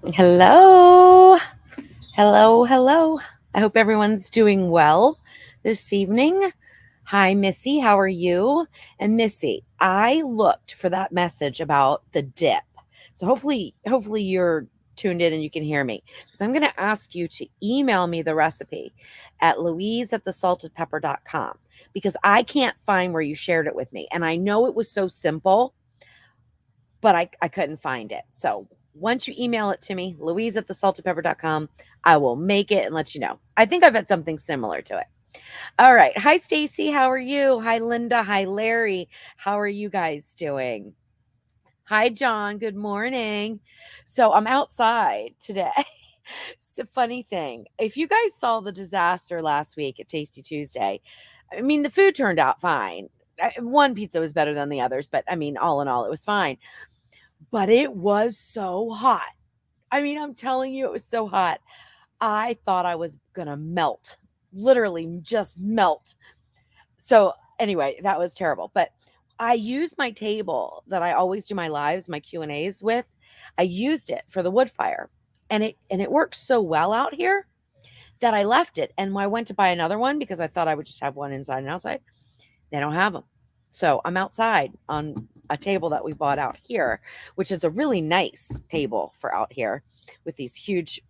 Hello. Hello. I hope everyone's doing well this evening. Hi, Missy. How are you? And Missy, I looked for that message about the dip. So hopefully you're tuned in and you can hear me. Because I'm going to ask you to email me the recipe at Louise at thesaltedpepper.com because I can't find where you shared it with me. And I know it was so simple, but I couldn't find it. So once you email it to me, Louise at thesaltedpepper.com, I will make it and let you know. I think I've had something similar to it. All right. Hi, Stacy. How are you? Hi, Linda. Hi, Larry. How are you guys doing? Hi, John. Good morning. So I'm outside today. It's a funny thing. If you guys saw the disaster last week at Tasty Tuesday, I mean, the food turned out fine. One pizza was better than the others, but I mean, all in all, it was fine. But it was so hot. I mean, I'm telling you, it was so hot. I thought I was gonna melt, literally just melt. So anyway, that was terrible. But I used my table that I always do my lives, my Q and A's with. I used it for the wood fire, and it works so well out here that I left it. And when I went to buy another one because I thought I would just have one inside and outside, they don't have them. So I'm outside on a table that we bought out here, which is a really nice table for out here with these huge,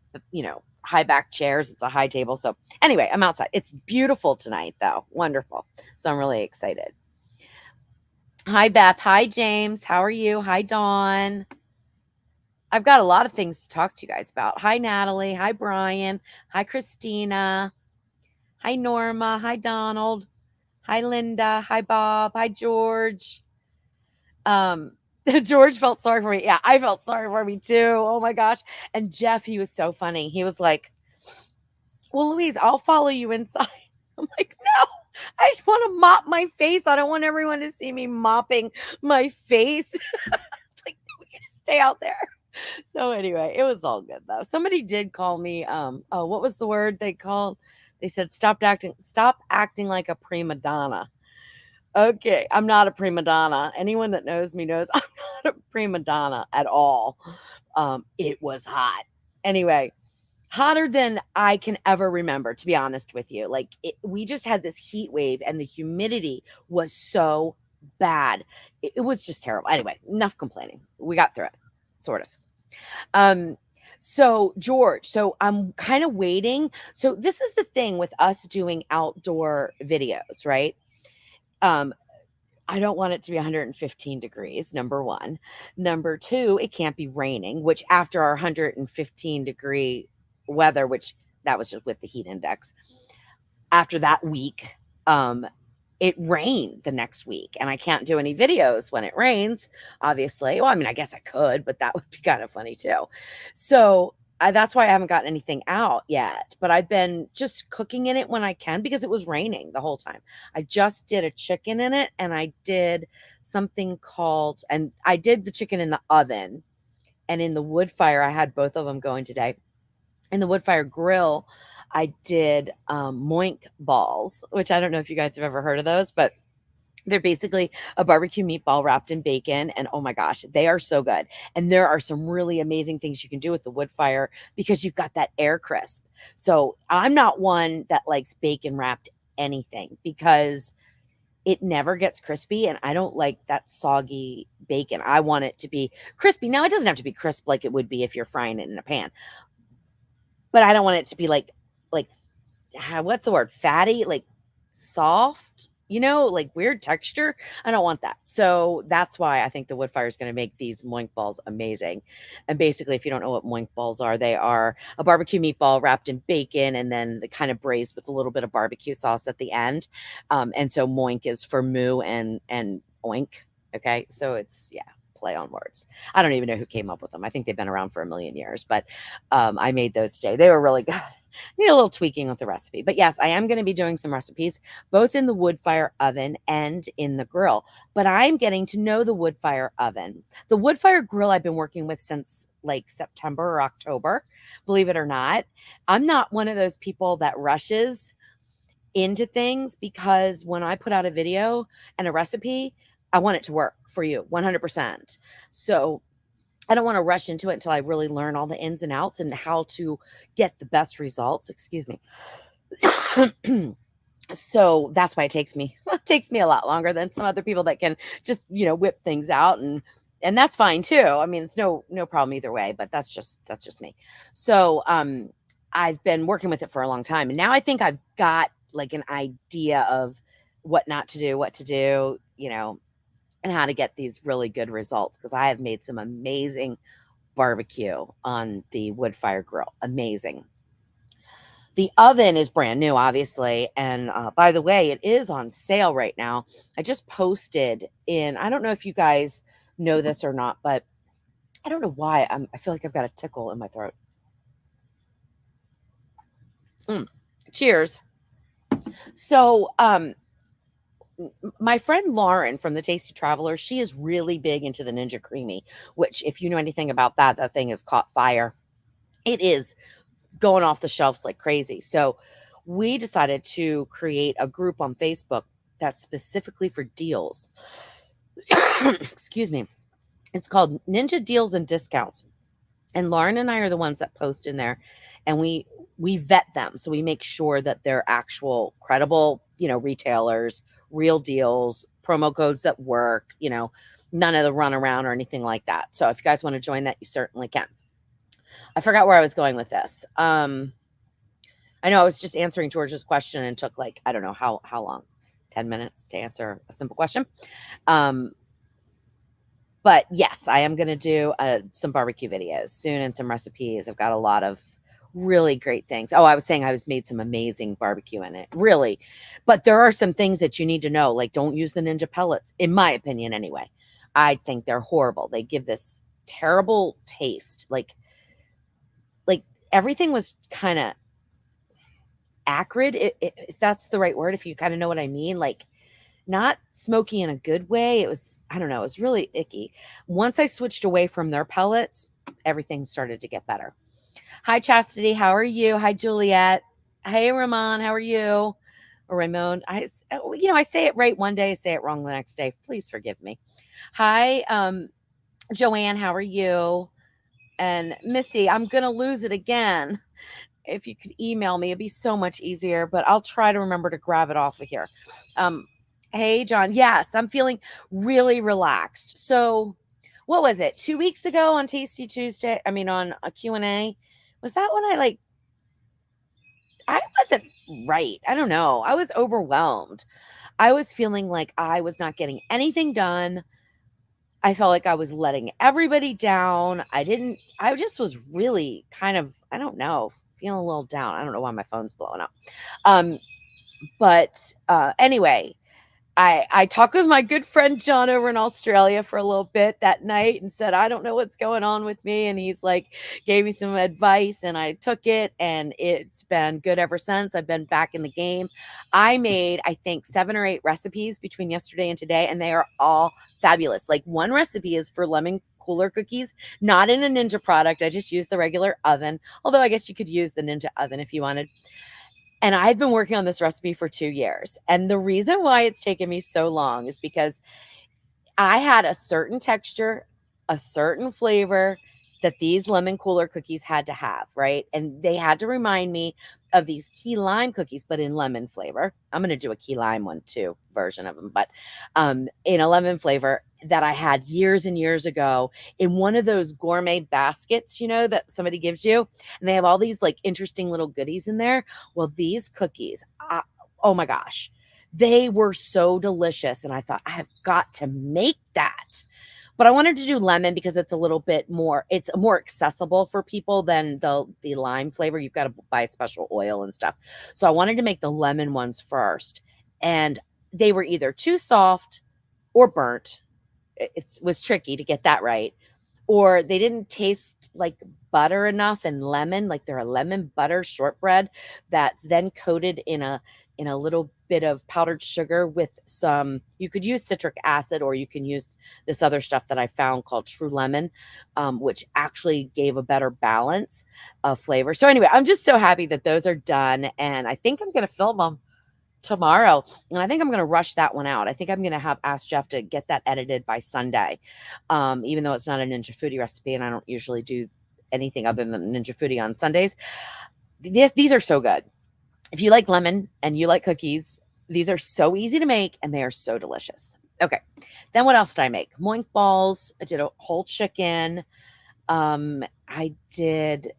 high back chairs. It's a high table. So anyway, I'm outside. It's beautiful tonight, though. Wonderful. So I'm really excited. Hi, Beth. Hi, James. How are you? Hi, Dawn. I've got a lot of things to talk to you guys about. Hi, Natalie. Hi, Brian. Hi, Christina. Hi, Norma. Hi, Donald. Hi, Linda. Hi, Bob. Hi, George. Um, George felt sorry for me. Yeah, I felt sorry for me too. Oh my gosh. And Jeff, he was so funny. He was like, "Well, Louise, I'll follow you inside." I'm like, "No, I just want to mop my face. I don't want everyone to see me mopping my face." It's like, "No, you just stay out there." So anyway, it was all good though. Somebody did call me oh, what was the word they called? They said stop acting like a prima donna. Okay, I'm not a prima donna. Anyone that knows me knows I'm not a prima donna at all. It was hot. Anyway, hotter than I can ever remember, to be honest with you. We just had this heat wave and the humidity was so bad. It was just terrible. Anyway, enough complaining. We got through it, sort of. Um, so George, so I'm kind of waiting. So this is the thing with us doing outdoor videos, right? Um, I don't want it to be 115 degrees, number 1. Number 2, it can't be raining, which after our 115-degree weather, which that was just with the heat index, after that week, it rained the next week, and I can't do any videos when it rains, obviously. Well, I mean, I guess I could, but that would be kind of funny too. So that's why I haven't gotten anything out yet. But I've been just cooking in it when I can because it was raining the whole time. I just did a chicken in it, and I did and I did the chicken in the oven and in the wood fire. I had both of them going today. In the wood fire grill, I did moink balls, which I don't know if you guys have ever heard of those, but they're basically a barbecue meatball wrapped in bacon. And oh my gosh, they are so good. And there are some really amazing things you can do with the wood fire because you've got that air crisp. So I'm not one that likes bacon wrapped anything because it never gets crispy. And I don't like that soggy bacon. I want it to be crispy. Now, it doesn't have to be crisp like it would be if you're frying it in a pan, but I don't want it to be like what's the word? Fatty, like soft, like weird texture. I don't want that. So that's why I think the wood fire is going to make these moink balls amazing. And basically, if you don't know what moink balls are, they are a barbecue meatball wrapped in bacon and then the kind of braised with a little bit of barbecue sauce at the end. And so moink is for moo and oink. Okay, so it's play on words. I don't even know who came up with them. I think they've been around for a million years, but I made those today. They were really good. Need a little tweaking with the recipe. But yes, I am going to be doing some recipes both in the wood fire oven and in the grill. But I'm getting to know the wood fire oven. The wood fire grill I've been working with since like September or October, believe it or not. I'm not one of those people that rushes into things because when I put out a video and a recipe, I want it to work for you 100%. So I don't want to rush into it until I really learn all the ins and outs and how to get the best results. Excuse me. So that's why it takes me a lot longer than some other people that can just, whip things out, and that's fine too. I mean, it's no problem either way, but that's just me. So, I've been working with it for a long time, and now I think I've got like an idea of what not to do, what to do, and how to get these really good results, because I have made some amazing barbecue on the wood fire grill. Amazing. The oven is brand new, obviously, and, by the way, it is on sale right now. I just posted in I don't know if you guys know this or not, but I don't know why I feel like I've got a tickle in my throat. Mm, cheers. So, my friend Lauren from the Tasty Traveler, she is really big into the Ninja Creamy, which, if you know anything about that, that thing has caught fire. It is going off the shelves like crazy. So we decided to create a group on Facebook that's specifically for deals. Excuse me. It's called Ninja Deals and Discounts. And Lauren and I are the ones that post in there, and we vet them. So we make sure that they're actual credible, retailers, real deals, promo codes that work, none of the runaround or anything like that. So if you guys want to join that, you certainly can. I forgot where I was going with this. I know I was just answering George's question and took like, I don't know how long, 10 minutes to answer a simple question. But yes, I am going to do some barbecue videos soon and some recipes. I've got a lot of really great things. Oh, I was saying I made some amazing barbecue in it, really. But there are some things that you need to know, like don't use the Ninja pellets, in my opinion anyway. I think they're horrible. They give this terrible taste. Like everything was kind of acrid, if that's the right word, if you kind of know what I mean. Like not smoky in a good way. It was, I don't know, it was really icky. Once I switched away from their pellets, everything started to get better. Hi, Chastity. How are you? Hi, Juliet. Hey, Ramon. How are you? Or Ramon. I say it right one day, I say it wrong the next day. Please forgive me. Hi, Joanne. How are you? And Missy, I'm going to lose it again. If you could email me, it'd be so much easier, but I'll try to remember to grab it off of here. Hey, John. Yes, I'm feeling really relaxed. So what was it? 2 weeks ago on Tasty Tuesday, on a Q&A, was that when I wasn't right. I don't know. I was overwhelmed. I was feeling like I was not getting anything done. I felt like I was letting everybody down. I just was really kind of, I don't know, feeling a little down. I don't know why my phone's blowing up. But anyway, I talked with my good friend John over in Australia for a little bit that night and said, I don't know what's going on with me. And he's like, gave me some advice and I took it and it's been good ever since. I've been back in the game. I made, I think, 7 or 8 recipes between yesterday and today, and they are all fabulous. Like one recipe is for lemon cooler cookies, not in a Ninja product. I just used the regular oven, although I guess you could use the Ninja oven if you wanted. And I've been working on this recipe for 2 years. And the reason why it's taken me so long is because I had a certain texture, a certain flavor that these lemon cooler cookies had to have, right? And they had to remind me of these key lime cookies, but in lemon flavor. I'm going to do a key lime one too, version of them, but in a lemon flavor that I had years and years ago in one of those gourmet baskets, that somebody gives you. And they have all these like interesting little goodies in there. Well, these cookies, oh my gosh, they were so delicious. And I thought, I have got to make that. But I wanted to do lemon because it's a little bit more, it's more accessible for people than the lime flavor. You've got to buy a special oil and stuff. So I wanted to make the lemon ones first. And they were either too soft or burnt. It was tricky to get that right. Or they didn't taste like butter enough and lemon, like they're a lemon butter shortbread that's then coated in a little bit of powdered sugar with some, you could use citric acid or you can use this other stuff that I found called True Lemon, which actually gave a better balance of flavor. So anyway, I'm just so happy that those are done. And I think I'm going to film them tomorrow. And I think I'm going to rush that one out. I think I'm going to have ask Jeff to get that edited by Sunday. Even though it's not a Ninja Foodie recipe and I don't usually do anything other than Ninja Foodie on Sundays. These are so good. If you like lemon and you like cookies, these are so easy to make and they are so delicious. Okay. Then what else did I make? Moink balls. I did a whole chicken. I did,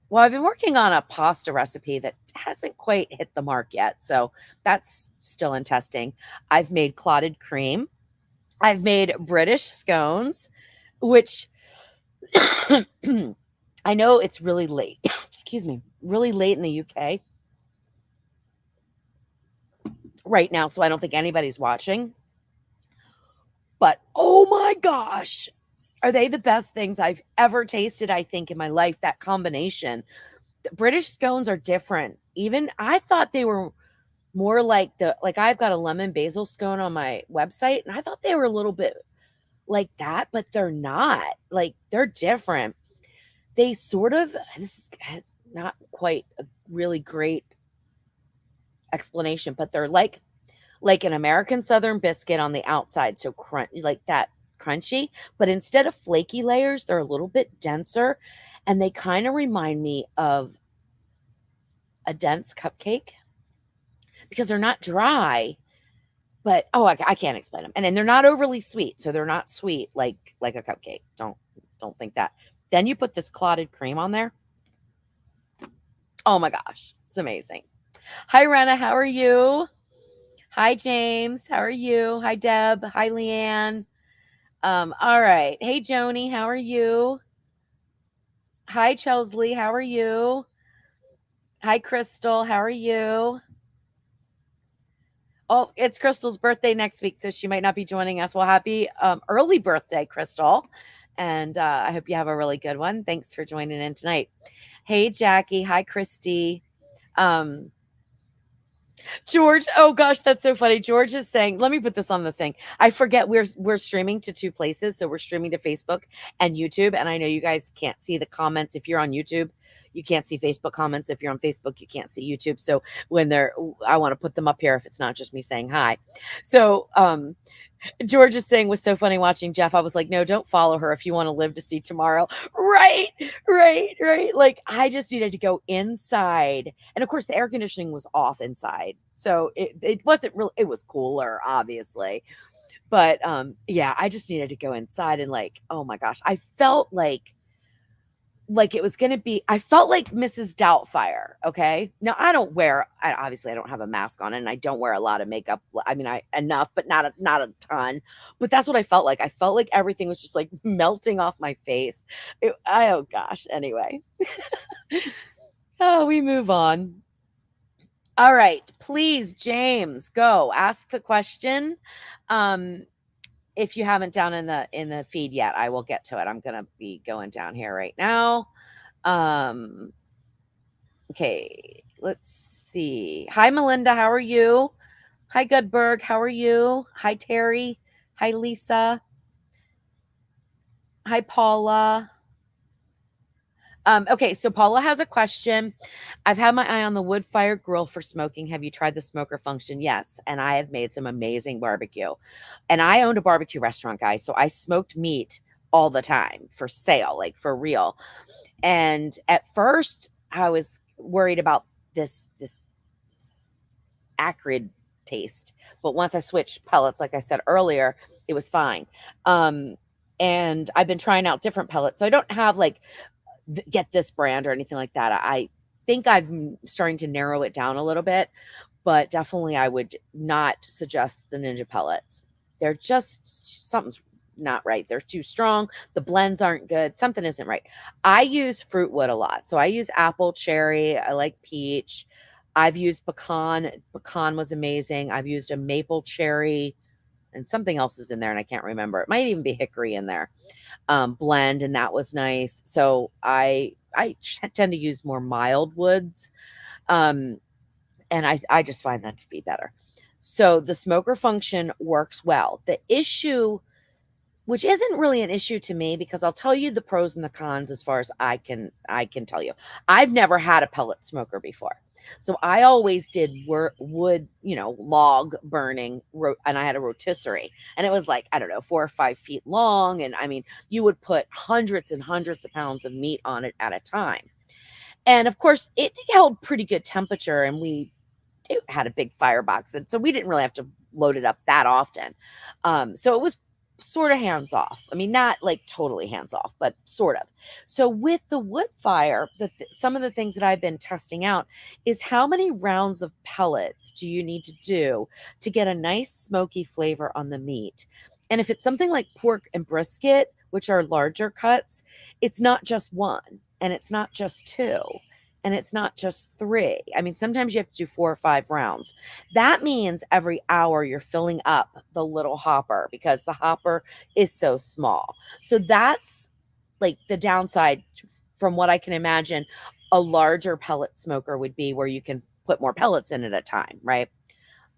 well, I've been working on a pasta recipe that hasn't quite hit the mark yet. So that's still in testing. I've made clotted cream. I've made British scones, which I know it's really late. Excuse me, really late in the UK right now. So I don't think anybody's watching. But oh my gosh, are they the best things I've ever tasted, I think, in my life? That combination. The British scones are different. Even I thought they were more like I've got a lemon basil scone on my website, and I thought they were a little bit like that, but they're not. Like, they're different. They sort of, it's not quite a really great explanation, but they're like an American Southern biscuit on the outside, so crunch, like that crunchy, but instead of flaky layers, they're a little bit denser, and they kind of remind me of a dense cupcake because they're not dry, but I can't explain them. And then they're not overly sweet, so they're not sweet like a cupcake. Don't think that. Then you put this clotted cream on there. Oh my gosh, it's amazing. Hi, Rena, how are you? Hi, James, how are you? Hi, Deb. Hi, Leanne. All right. Hey, Joni, how are you? Hi, Chesley, how are you? Hi, Crystal, how are you? Oh, it's Crystal's birthday next week, so she might not be joining us. Well, happy early birthday, Crystal. And I hope you have a really good one. Thanks for joining in tonight. Hey, Jackie. Hi, Christy. George, oh gosh, that's so funny. George is saying, let me put this on the thing. I forget we're streaming to two places. So we're streaming to Facebook and YouTube. And I know you guys can't see the comments. If you're on YouTube, you can't see Facebook comments. If you're on Facebook, you can't see YouTube. So when I want to put them up here if it's not just me saying hi. So George is saying was so funny watching Jeff. I was like, no, don't follow her if you want to live to see tomorrow. Right. Like, I just needed to go inside. And of course, the air conditioning was off inside. So it wasn't really, it was cooler, obviously. But yeah, I just needed to go inside and like, oh my gosh, I felt like it was going to be, I felt like Mrs. Doubtfire. Okay. Now obviously I don't have a mask on and I don't wear a lot of makeup. I mean, enough, but not a ton, but that's what I felt like. I felt like everything was just like melting off my face. Oh gosh. Anyway. Oh, we move on. All right, please, James, go ask the question. If you haven't down in the feed yet, I will get to it. I'm going to be going down here right now. Okay, let's see. Hi, Melinda. How are you? Hi, Goodberg. How are you? Hi, Terry. Hi, Lisa. Hi, Paula. Okay, so Paula has a question. I've had my eye on the wood fire grill for smoking. Have you tried the smoker function? Yes. And I have made some amazing barbecue. And I owned a barbecue restaurant, guys. So I smoked meat all the time for sale, like for real. And at first I was worried about this acrid taste. But once I switched pellets, like I said earlier, it was fine. And I've been trying out different pellets. So I don't have like get this brand or anything like that. I think I'm starting to narrow it down a little bit, but definitely I would not suggest the Ninja pellets. They're just, something's not right. They're too strong. The blends aren't good. Something isn't right. I use fruit wood a lot. So I use apple, cherry. I like peach. I've used pecan. Pecan was amazing. I've used a maple cherry and something else is in there and I can't remember. It might even be hickory in there. Blend, and that was nice. So I tend to use more mild woods, and I just find that to be better. So the smoker function works well. The issue which isn't really an issue to me because I'll tell you the pros and the cons as far as I can tell you. I've never had a pellet smoker before. So I always did wood, log burning, and I had a rotisserie, and it was like, I don't know, 4 or 5 feet long. And I mean, you would put hundreds and hundreds of pounds of meat on it at a time. And of course, it held pretty good temperature, and it had a big firebox, and so we didn't really have to load it up that often. So it was sort of hands off. I mean, not like totally hands off, but sort of. So with the wood fire, some of the things that I've been testing out is how many rounds of pellets do you need to do to get a nice smoky flavor on the meat? And if it's something like pork and brisket, which are larger cuts, it's not just one, and it's not just two, and it's not just three. I mean, sometimes you have to do 4 or 5 rounds. That means every hour you're filling up the little hopper because the hopper is so small. So that's like the downside from what I can imagine. A larger pellet smoker would be where you can put more pellets in at a time, right?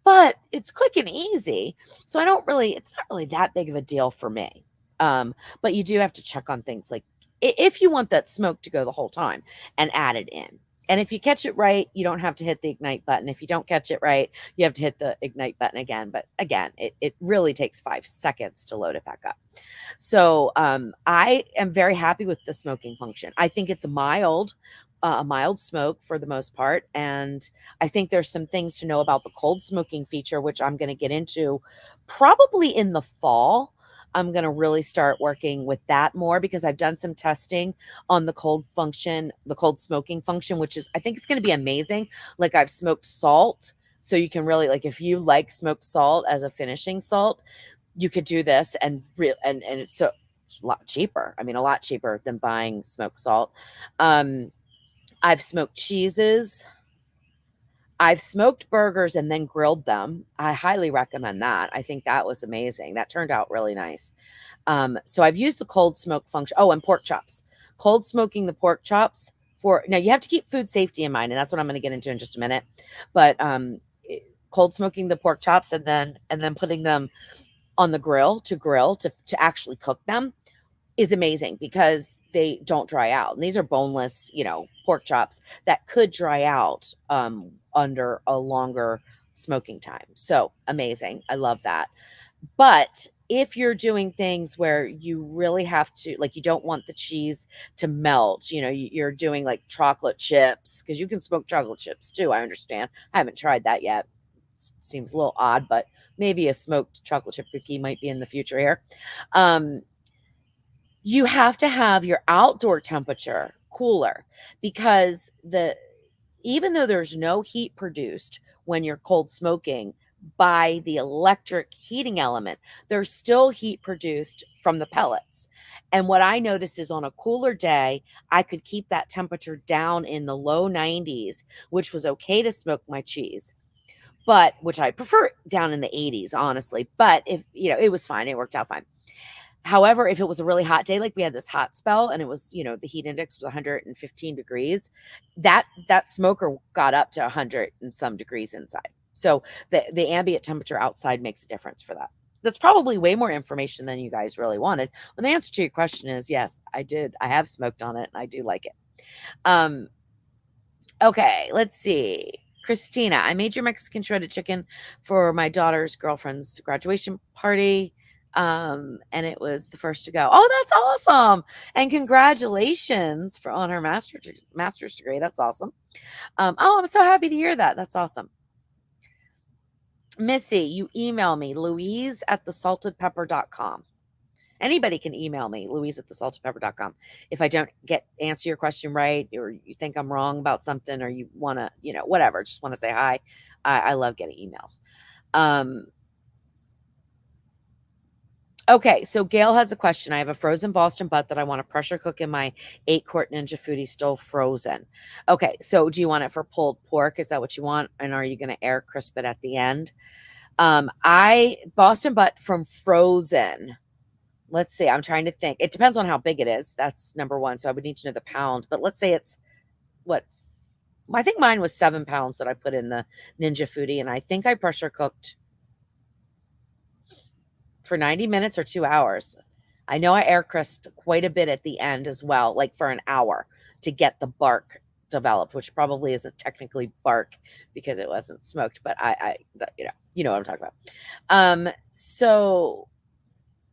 But it's quick and easy. So it's not really that big of a deal for me. But you do have to check on things like if you want that smoke to go the whole time and add it in. And if you catch it right, you don't have to hit the ignite button. If you don't catch it right, you have to hit the ignite button again. But again, it really takes 5 seconds to load it back up. So I am very happy with the smoking function. I think it's a mild smoke for the most part. And I think there's some things to know about the cold smoking feature, which I'm going to get into probably in the fall. I'm going to really start working with that more because I've done some testing on the cold smoking function, which is, I think it's going to be amazing. Like I've smoked salt. So you can really, like, if you like smoked salt as a finishing salt, you could do this and it's a lot cheaper. I mean, a lot cheaper than buying smoked salt. I've smoked cheeses. I've smoked burgers and then grilled them. I highly recommend that. I think that was amazing. That turned out really nice. So I've used the cold smoke function. Oh, and pork chops. Cold smoking the pork chops now you have to keep food safety in mind, and that's what I'm going to get into in just a minute. But cold smoking the pork chops and then putting them on the grill to actually cook them is amazing because they don't dry out. And these are boneless, pork chops that could dry out under a longer smoking time. So amazing. I love that. But if you're doing things where you really have to, like, you don't want the cheese to melt, you're doing like chocolate chips, because you can smoke chocolate chips too. I understand. I haven't tried that yet. Seems a little odd, but maybe a smoked chocolate chip cookie might be in the future here. You have to have your outdoor temperature cooler because even though there's no heat produced when you're cold smoking by the electric heating element, there's still heat produced from the pellets. And what I noticed is on a cooler day, I could keep that temperature down in the low 90s, which was okay to smoke my cheese. But which I prefer down in the 80s, honestly. But if it was fine, it worked out fine. However, if it was a really hot day, like we had this hot spell and it was, the heat index was 115 degrees, that smoker got up to 100 and some degrees inside. So the ambient temperature outside makes a difference for that. That's probably way more information than you guys really wanted. And the answer to your question is yes, I did. I have smoked on it and I do like it. Okay, let's see. Christina, I made your Mexican shredded chicken for my daughter's girlfriend's graduation party. And it was the first to go. Oh, that's awesome. And congratulations on her master's degree. That's awesome. I'm so happy to hear that. That's awesome. Missy, you email me, Louise@thesaltedpepper.com. Anybody can email me, Louise@thesaltedpepper.com. If I don't answer your question right, or you think I'm wrong about something, or you want to, whatever, just want to say hi. I love getting emails. Okay, so Gail has a question. I have a frozen Boston butt that I want to pressure cook in my 8-quart Ninja Foodie stove frozen. Okay, so do you want it for pulled pork? Is that what you want? And are you going to air crisp it at the end? Boston butt from frozen. Let's see. I'm trying to think. It depends on how big it is. That's number one. So I would need to know the pound. But let's say it's what? I think mine was 7 pounds that I put in the Ninja Foodie, and I think I pressure cooked for 90 minutes or 2 hours. I know I air crisped quite a bit at the end as well, like for an hour to get the bark developed, which probably isn't technically bark because it wasn't smoked, but you know what I'm talking about. So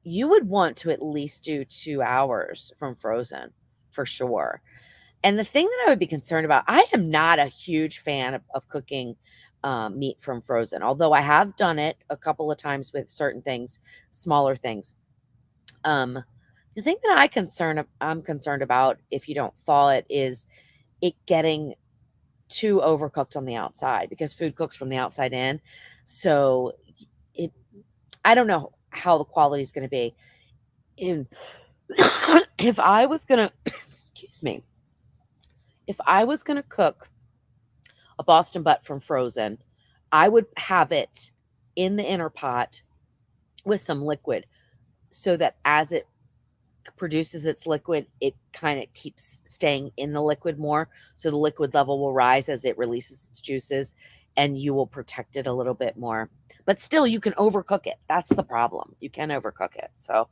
you would want to at least do 2 hours from frozen for sure. And the thing that I would be concerned about, I am not a huge fan of cooking meat from frozen, although I have done it a couple of times with certain things, smaller things. Um, the thing that I'm concerned about if you don't thaw it is it getting too overcooked on the outside because food cooks from the outside in. So it, I don't know how the quality is going to be. In if I was gonna, excuse me, if I was gonna cook a Boston butt from frozen, I would have it in the inner pot with some liquid so that as it produces its liquid, it kind of keeps staying in the liquid more. So the liquid level will rise as it releases its juices and you will protect it a little bit more. But still, you can overcook it. That's the problem. You can overcook it. So,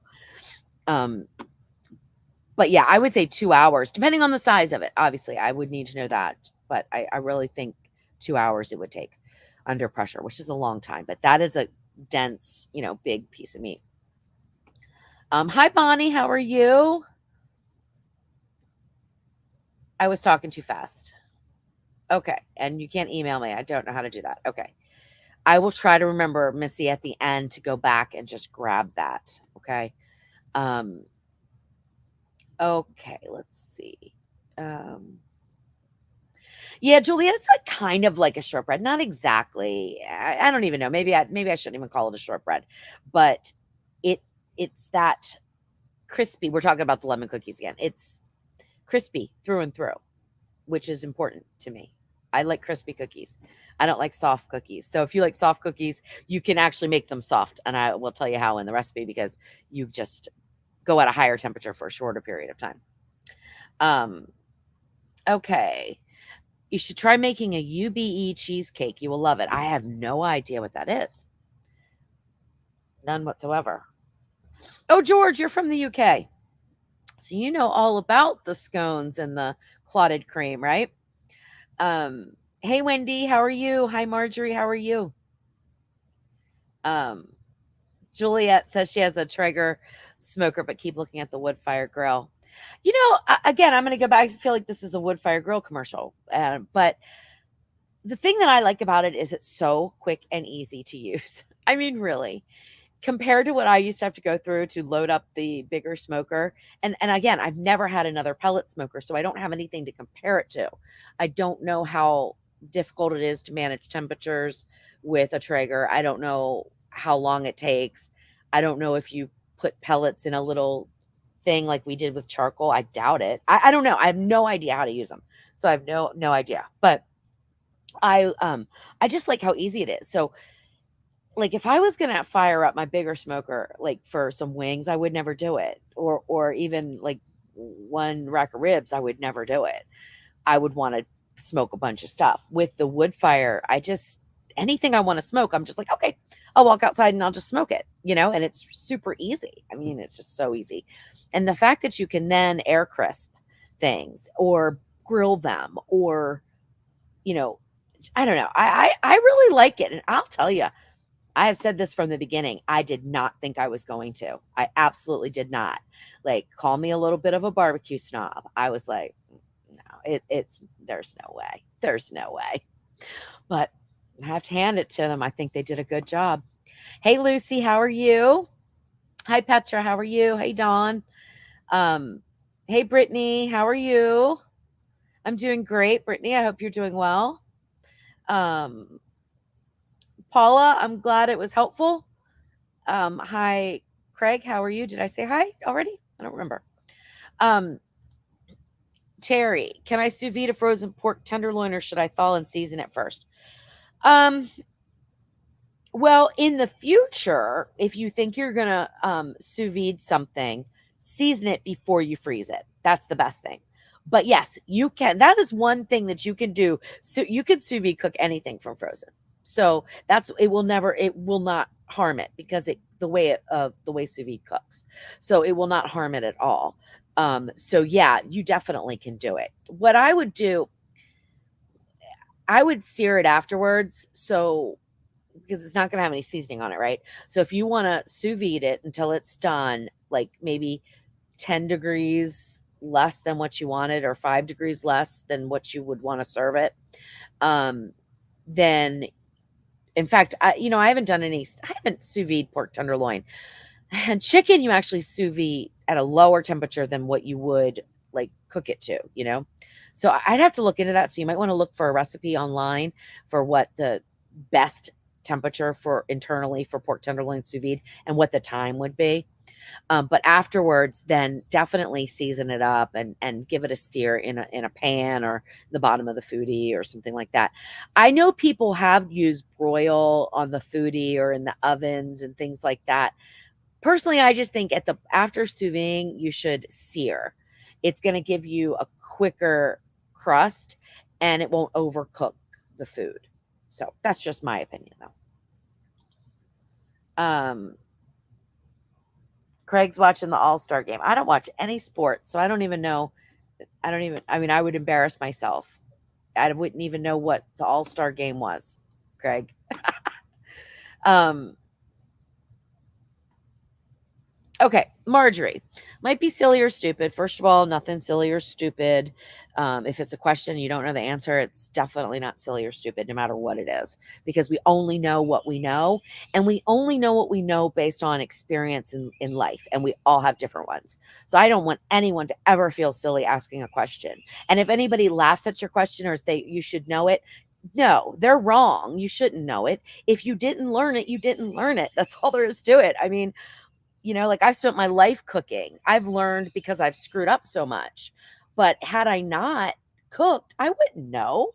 but yeah, I would say 2 hours, depending on the size of it. Obviously, I would need to know that. But I really think 2 hours it would take under pressure, which is a long time. But that is a dense, big piece of meat. Hi, Bonnie. How are you? I was talking too fast. Okay. And you can't email me. I don't know how to do that. Okay. I will try to remember, Missy, at the end to go back and just grab that. Okay. Um, okay. Let's see. Yeah, Juliet, it's like kind of like a shortbread. Not exactly. I don't even know. Maybe I shouldn't even call it a shortbread, but it it's that crispy. We're talking about the lemon cookies again. It's crispy through and through, which is important to me. I like crispy cookies. I don't like soft cookies. So if you like soft cookies, you can actually make them soft. And I will tell you how in the recipe because you just go at a higher temperature for a shorter period of time. Um, okay. You should try making a UBE cheesecake. You will love it. I have no idea what that is. None whatsoever. Oh, George, you're from the UK. So you know all about the scones and the clotted cream, right? Hey Wendy, how are you? Hi Marjorie, how are you? Um, Juliet says she has a Traeger smoker, but keep looking at the wood fire grill. Again, I'm going to go back. I feel like this is a wood fire grill commercial, but the thing that I like about it is it's so quick and easy to use. I mean, really, compared to what I used to have to go through to load up the bigger smoker. And again, I've never had another pellet smoker, so I don't have anything to compare it to. I don't know how difficult it is to manage temperatures with a Traeger. I don't know how long it takes. I don't know if you put pellets in a little thing like we did with charcoal. I doubt it. I don't know. I have no idea how to use them. So I have no idea. But I just like how easy it is. So like if I was gonna fire up my bigger smoker like for some wings, I would never do it. Or even like one rack of ribs, I would never do it. I would want to smoke a bunch of stuff. With the wood fire, I just anything I want to smoke, I'm just like, okay, I'll walk outside and I'll just smoke it, and it's super easy. I mean, it's just so easy. And the fact that you can then air crisp things or grill them or, you know, I don't know. I really like it. And I'll tell you, I have said this from the beginning. I did not think I was going to. I absolutely did not. Like, call me a little bit of a barbecue snob. I was like, no, there's no way. There's no way. But I have to hand it to them. I think they did a good job. Hey, Lucy, how are you? Hi, Petra, how are you? Hey, Dawn. Um, hey, Brittany, how are you? I'm doing great, Brittany. I hope you're doing well. Um, Paula, I'm glad it was helpful. Hi, Craig, how are you? Did I say hi already? I don't remember. Um, Terry, can I sous vide a frozen pork tenderloin or should I thaw and season it first? Um, well, in the future, if you think you're gonna sous vide something, season it before you freeze it. That's the best thing. But yes, you can. That is one thing that you can do. So you can sous vide cook anything from frozen. So it will not harm it because the way sous vide cooks. So it will not harm it at all. So yeah, you definitely can do it. What I would do, I would sear it afterwards. So because it's not going to have any seasoning on it, right? So if you want to sous vide it until it's done, like maybe 10 degrees less than what you wanted or 5 degrees less than what you would want to serve it, um, then in fact, I haven't done I haven't sous vide pork tenderloin. And chicken, you actually sous vide at a lower temperature than what you would like cook it to. So I'd have to look into that. So you might want to look for a recipe online for what the best temperature for internally for pork tenderloin sous vide and what the time would be. But afterwards, then definitely season it up and give it a sear in a pan or the bottom of the foodie or something like that. I know people have used broil on the foodie or in the ovens and things like that. Personally, I just think after sous vide, you should sear. It's going to give you a quicker crust and it won't overcook the food. So that's just my opinion, though. Craig's watching the All-Star game. I don't watch any sports, so I don't even know. I mean, I would embarrass myself. I wouldn't even know what the All-Star game was, Craig. um, Okay, Marjorie. Might be silly or stupid. First of all, nothing silly or stupid. If it's a question you don't know the answer, it's definitely not silly or stupid, no matter what it is, because we only know what we know, and we only know what we know based on experience in life, and we all have different ones. So I don't want anyone to ever feel silly asking a question. And if anybody laughs at your question or say you should know it, no, they're wrong. You shouldn't know it. If you didn't learn it, you didn't learn it. That's all there is to it. I mean, like I've spent my life cooking. I've learned because I've screwed up so much. But had I not cooked, I wouldn't know.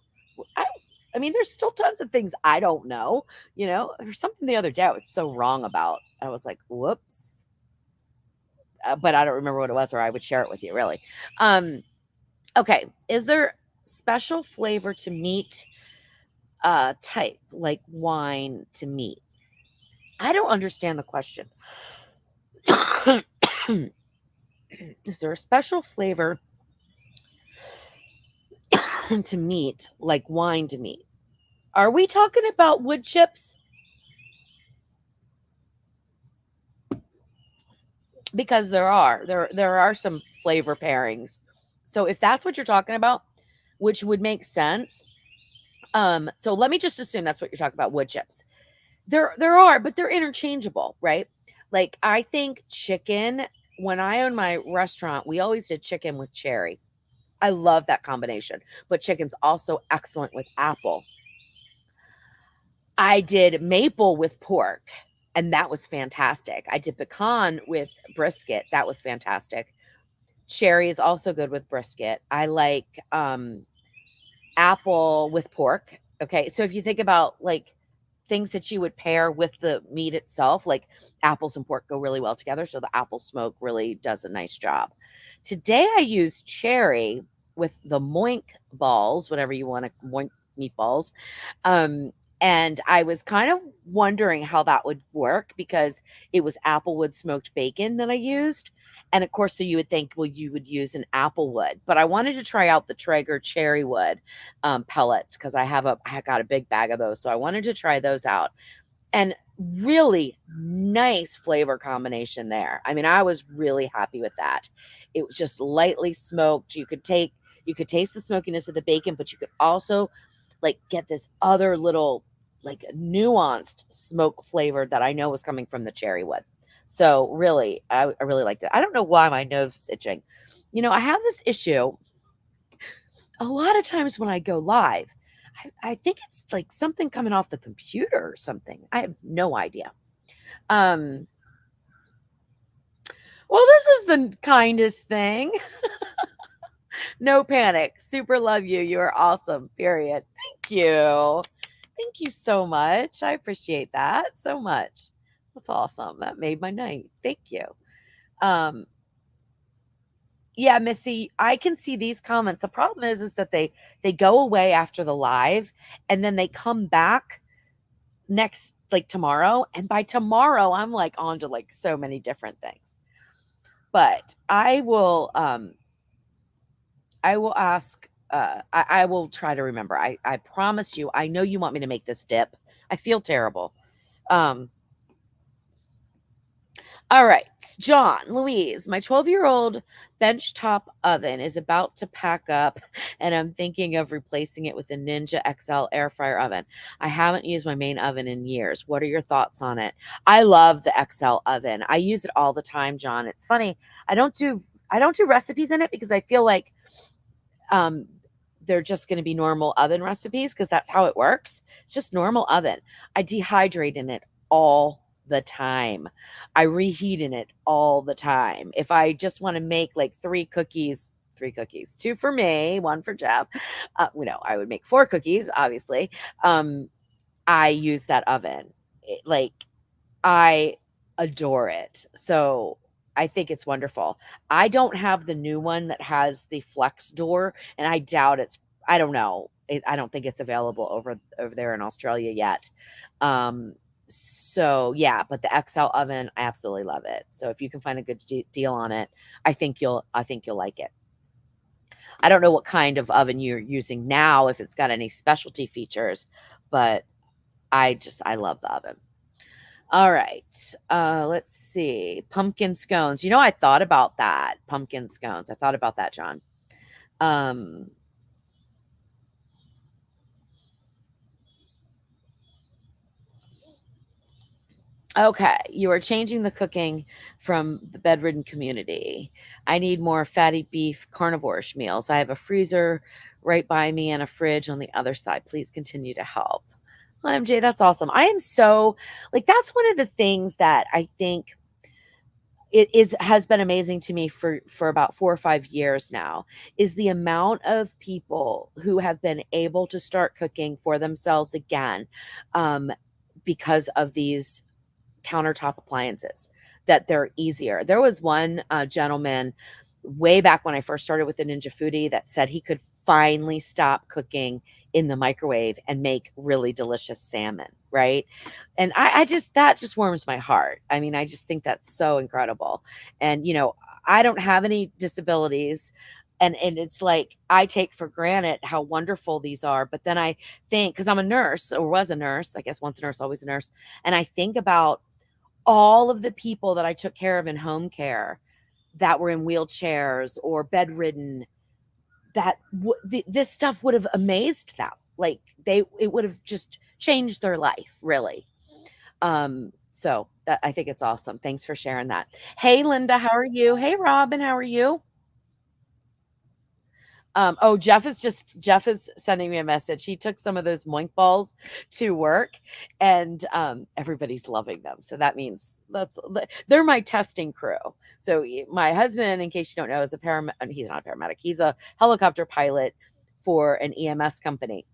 I I mean, there's still tons of things I don't know. There's something the other day I was so wrong about. I was like, whoops. But I don't remember what it was, or I would share it with you, really. Okay. Is there special flavor to meat type, like wine to meat? I don't understand the question. Is there a special flavor to meat like wine to meat? Are we talking about wood chips? Because there are some flavor pairings. So if that's what you're talking about, which would make sense. So let me just assume that's what you're talking about, wood chips. There are, but they're interchangeable, right? Like I think chicken, when I owned my restaurant, we always did chicken with cherry. I love that combination. But chicken's also excellent with apple. I did maple with pork, and that was fantastic. I did pecan with brisket. That was fantastic. Cherry is also good with brisket. I like apple with pork. Okay. So if you think about like things that you would pair with the meat itself, like apples and pork go really well together. So the apple smoke really does a nice job. Today I used cherry with the moink balls, whatever you want to moink meatballs. Um, and I was kind of wondering how that would work because it was applewood smoked bacon that I used. And of course, so you would think, well, you would use an applewood, but I wanted to try out the Traeger cherry wood pellets because I got a big bag of those. So I wanted to try those out and really nice flavor combination there. I mean, I was really happy with that. It was just lightly smoked. You could taste the smokiness of the bacon, but you could also like get this other little like nuanced smoke flavor that I know was coming from the cherry wood. So really, I really liked it. I don't know why my nose is itching. I have this issue a lot of times when I go live. I think it's like something coming off the computer or something. I have no idea. Um, well, this is the kindest thing. No panic. Super love you. You are awesome. Period. Thank you. Thank you so much. I appreciate that so much. That's awesome. That made my night. Thank you. Um, yeah, Missy, I can see these comments. The problem is that they go away after the live and then they come back next like tomorrow, and by tomorrow I'm like on to like so many different things. But I will ask I will try to remember. I promise you. I know you want me to make this dip. I feel terrible. Um All right, John, Louise, my 12-year-old benchtop oven is about to pack up, and I'm thinking of replacing it with a Ninja XL air fryer oven. I haven't used my main oven in years. What are your thoughts on it? I love the XL oven. I use it all the time, John. It's funny. I don't do recipes in it because I feel like um, they're just going to be normal oven recipes because that's how it works. It's just normal oven. I dehydrate in it all the time. I reheat in it all the time. If I just want to make like three cookies, two for me, one for Jeff. I would make four cookies, obviously. Um, I use that oven. Like I adore it. So I think it's wonderful. I don't have the new one that has the flex door, and I doubt I don't know. I don't think it's available over there in Australia yet. So yeah, but the XL oven, I absolutely love it. So if you can find a good deal on it, I think you'll like it. I don't know what kind of oven you're using now, if it's got any specialty features, but I love the oven. All right. Let's see. Pumpkin scones. I thought about that. Pumpkin scones. I thought about that, John. Um, okay. You are changing the cooking from the bedridden community. I need more fatty beef carnivore meals. I have a freezer right by me and a fridge on the other side. Please continue to help. Well, MJ, that's awesome. I am so like that's one of the things that I think it is has been amazing to me for about 4 or 5 years now is the amount of people who have been able to start cooking for themselves again um, because of these countertop appliances that they're easier. There was one gentleman way back when I first started with the Ninja Foodie that said he could finally stop cooking in the microwave and make really delicious salmon, right? And I just that just warms my heart. I mean, I just think that's so incredible. And I don't have any disabilities. And it's like I take for granted how wonderful these are. But then I think, because I'm a nurse or was a nurse, I guess once a nurse, always a nurse. And I think about all of the people that I took care of in home care that were in wheelchairs or bedridden that this stuff would have amazed them. Like it would have just changed their life, really. So that I think it's awesome. Thanks for sharing that. Hey, Linda, how are you? Hey, Robin, how are you? Oh, Jeff is sending me a message. He took some of those moink balls to work, and everybody's loving them. So that means they're my testing crew. So my husband, in case you don't know, is a paramedic. He's not a paramedic. He's a helicopter pilot for an EMS company,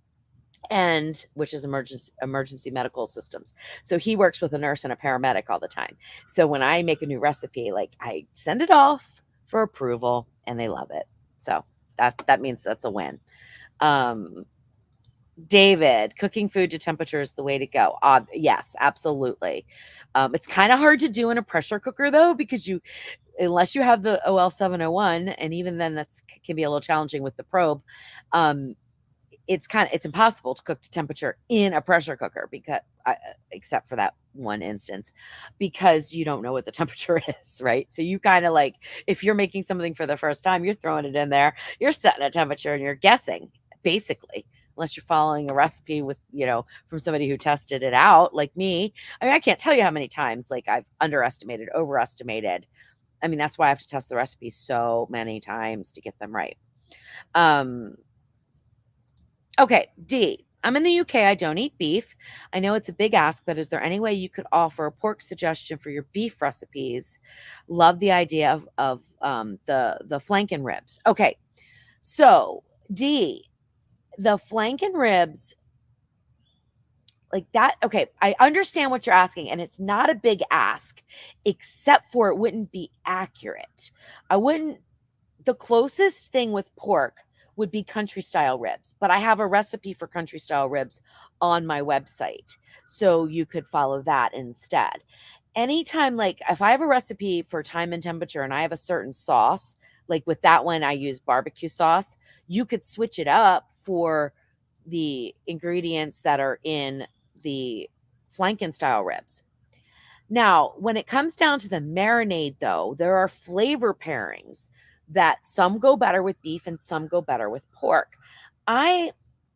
and which is emergency medical systems. So he works with a nurse and a paramedic all the time. So when I make a new recipe, like I send it off for approval, and they love it. So that means that's a win. Um, David, cooking food to temperature is the way to go. Yes, absolutely. It's kind of hard to do in a pressure cooker though, because unless you have the OL701, and even then that's can be a little challenging with the probe. Um, it's impossible to cook to temperature in a pressure cooker because except for that one instance, because you don't know what the temperature is, right? So you kind of like, if you're making something for the first time, you're throwing it in there, you're setting a temperature and you're guessing basically, unless you're following a recipe with from somebody who tested it out like me. I mean, I can't tell you how many times like I've underestimated, overestimated. I mean, that's why I have to test the recipes so many times to get them right. um Okay, D. I'm in the UK. I don't eat beef. I know it's a big ask, but is there any way you could offer a pork suggestion for your beef recipes? Love the idea of the flanken ribs. Okay, so D, the flanken ribs like that. Okay, I understand what you're asking, and it's not a big ask, except for it wouldn't be accurate. I wouldn't. The closest thing with pork would be country style ribs, but I have a recipe for country style ribs on my website. So you could follow that instead. Anytime, like if I have a recipe for time and temperature and I have a certain sauce, like with that one, I use barbecue sauce, you could switch it up for the ingredients that are in the flanken style ribs. Now, when it comes down to the marinade, though, there are flavor pairings that some go better with beef and some go better with pork. I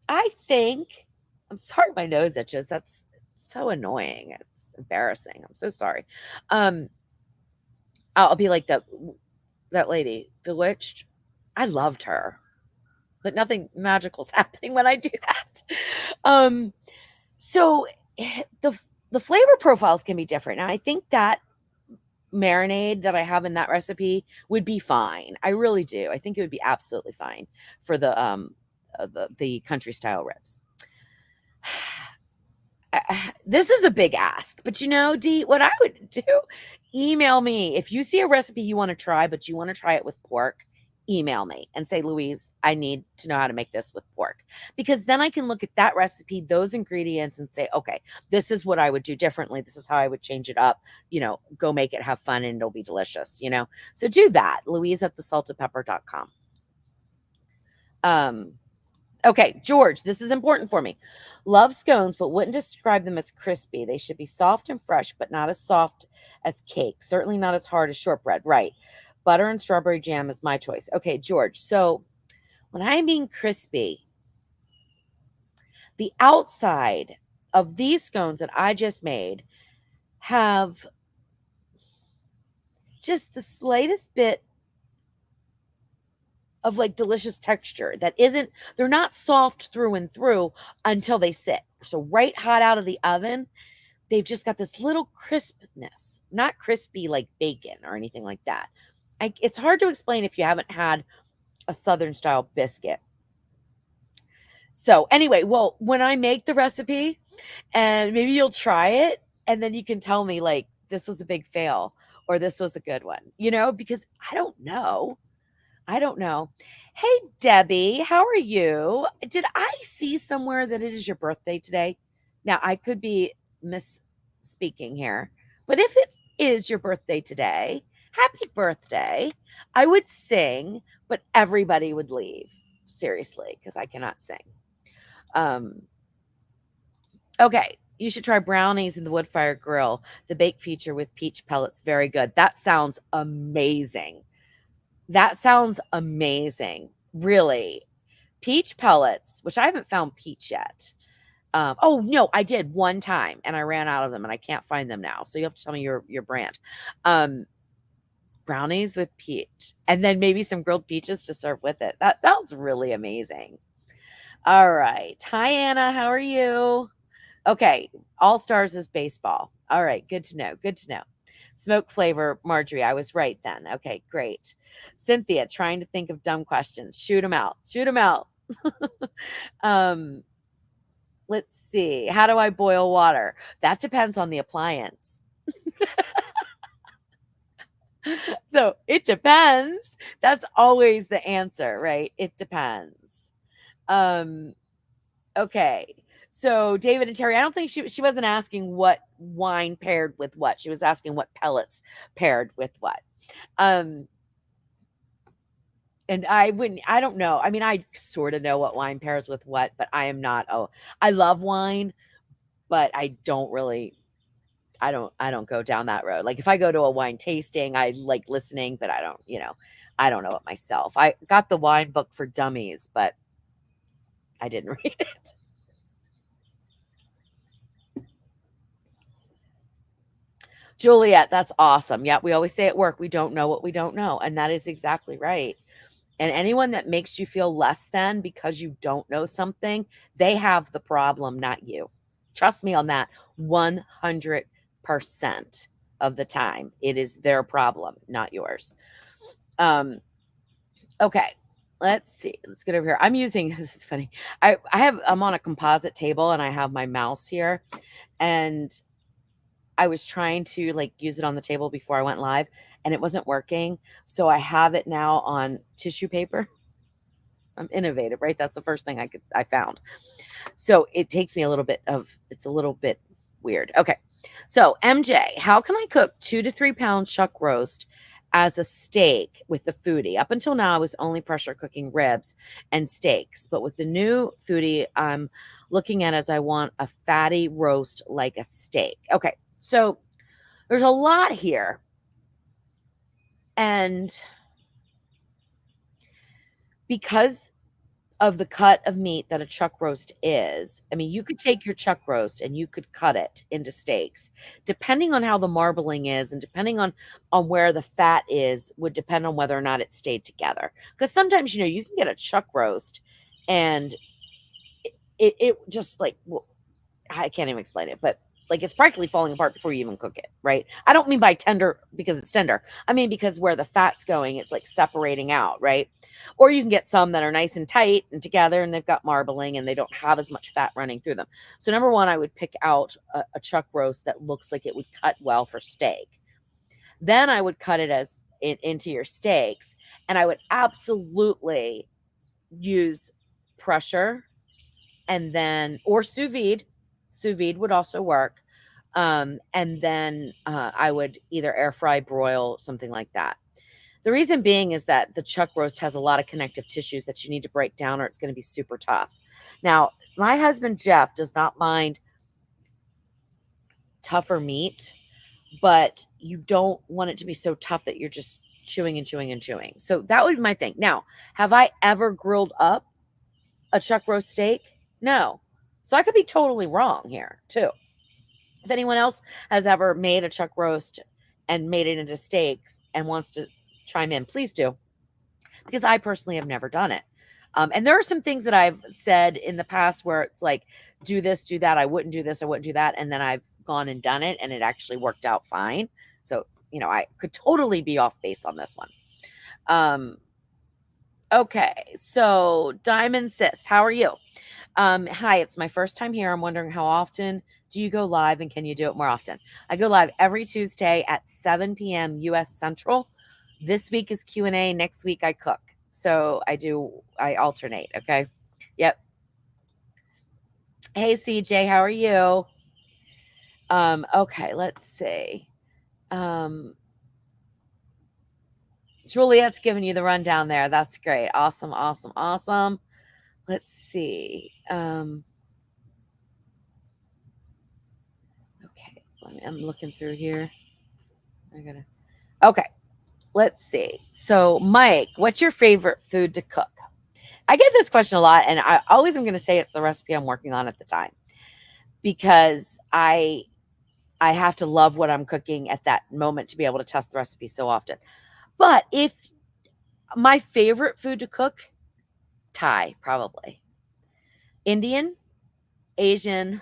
I think I'm sorry my nose itches. That's so annoying. It's embarrassing. I'm so sorry. Um, I'll be like that lady, Bewitched. I loved her, but nothing magical's happening when I do that. Um, so the the flavor profiles can be different. And I think that marinade that I have in that recipe would be fine. I really do. I think it would be absolutely fine for the country style ribs. This is a big ask, but Dee, what I would do, email me. If you see a recipe you want to try, but you want to try it with pork, email me and say, Louise, I need to know how to make this with pork. Because then I can look at that recipe, those ingredients, and say, okay, this is what I would do differently. This is how I would change it up. Go make it, have fun, and it'll be delicious. So do that. Louise at thesaltedpepper.com. Okay, George, this is important for me. Love scones, but wouldn't describe them as crispy. They should be soft and fresh, but not as soft as cake. Certainly not as hard as shortbread. Right. Butter and strawberry jam is my choice. Okay, George. So when I mean crispy, the outside of these scones that I just made have just the slightest bit of like delicious texture they're not soft through and through until they sit. So right hot out of the oven, they've just got this little crispness, not crispy like bacon or anything like that. It's hard to explain if you haven't had a Southern style biscuit. So anyway, well, when I make the recipe and maybe you'll try it and then you can tell me like, this was a big fail or this was a good one, because I don't know. Hey, Debbie, how are you? Did I see somewhere that it is your birthday today? Now, I could be misspeaking here, but if it is your birthday today, happy birthday. I would sing, but everybody would leave. Seriously, because I cannot sing. Okay. You should try brownies in the wood fire grill. The bake feature with peach pellets. Very good. That sounds amazing. Really. Peach pellets, which I haven't found peach yet. Oh no, I did one time and I ran out of them and I can't find them now. So you have to tell me your brand. Brownies with peach and then maybe some grilled peaches to serve with it. That sounds really amazing. All right. Hi, Anna. How are you? Okay. All Stars is baseball. All right. Good to know. Smoke flavor, Marjorie. I was right then. Okay, great. Cynthia, trying to think of dumb questions. Shoot them out. Let's see. How do I boil water? That depends on the appliance. So it depends. That's always the answer, right? It depends. Okay. So David and Terry, I don't think she wasn't asking what wine paired with what. She was asking what pellets paired with what. And I don't know. I mean, I sort of know what wine pairs with what, but I am not. Oh, I love wine, but I don't go down that road. Like if I go to a wine tasting, I like listening, but I don't know it myself. I got the wine book for dummies, but I didn't read it. Juliet, that's awesome. Yeah, we always say at work, we don't know what we don't know. And that is exactly right. And anyone that makes you feel less than because you don't know something, they have the problem, not you. Trust me on that 100% of the time. It is their problem, not yours. Okay. Let's see. Let's get over here. I'm using this is funny. I'm on a composite table and I have my mouse here. And I was trying to like use it on the table before I went live and it wasn't working. So I have it now on tissue paper. I'm innovative, right? That's the first thing I found. So it takes me it's a little bit weird. Okay. So MJ, how can I cook 2 to 3 pound chuck roast as a steak with the foodie? Up until now, I was only pressure cooking ribs and steaks, but with the new foodie, I'm looking at as I want a fatty roast like a steak. Okay. So there's a lot here. And because of the cut of meat that a chuck roast is. I mean, you could take your chuck roast and you could cut it into steaks. Depending on how the marbling is and depending on where the fat is would depend on whether or not it stayed together. Because sometimes, you can get a chuck roast and it just like I can't even explain it, but like it's practically falling apart before you even cook it, right? I don't mean by tender because it's tender. I mean because where the fat's going, it's like separating out, right? Or you can get some that are nice and tight and together and they've got marbling and they don't have as much fat running through them. So number one, I would pick out a chuck roast that looks like it would cut well for steak. Then I would cut it into your steaks, and I would absolutely use pressure and then or sous vide. Sous vide would also work. And then I would either air fry, broil, something like that. The reason being is that the chuck roast has a lot of connective tissues that you need to break down, or it's going to be super tough. Now, my husband Jeff does not mind tougher meat, but you don't want it to be so tough that you're just chewing and chewing and chewing. So that would be my thing. Now, have I ever grilled up a chuck roast steak? No. So I could be totally wrong here too. If anyone else has ever made a chuck roast and made it into steaks and wants to chime in, please do, because I personally have never done it. And there are some things that I've said in the past where it's like, do this, do that. I wouldn't do this. I wouldn't do that. And then I've gone and done it and it actually worked out fine. So, I could totally be off base on this one. Okay. So Diamond Sis, how are you? Hi, it's my first time here. I'm wondering how often do you go live and can you do it more often? I go live every Tuesday at 7 p.m. US Central. This week is Q&A. Next week I cook. So I alternate. Okay. Yep. Hey, CJ, how are you? Okay, let's see. Juliet's giving you the rundown there. That's great. Awesome, awesome, awesome. Let's see. Okay, I'm looking through here. Okay, let's see. So, Mike, what's your favorite food to cook? I get this question a lot, and I always am going to say it's the recipe I'm working on at the time because I have to love what I'm cooking at that moment to be able to test the recipe so often. But if my favorite food to cook, Thai, probably. Indian, Asian.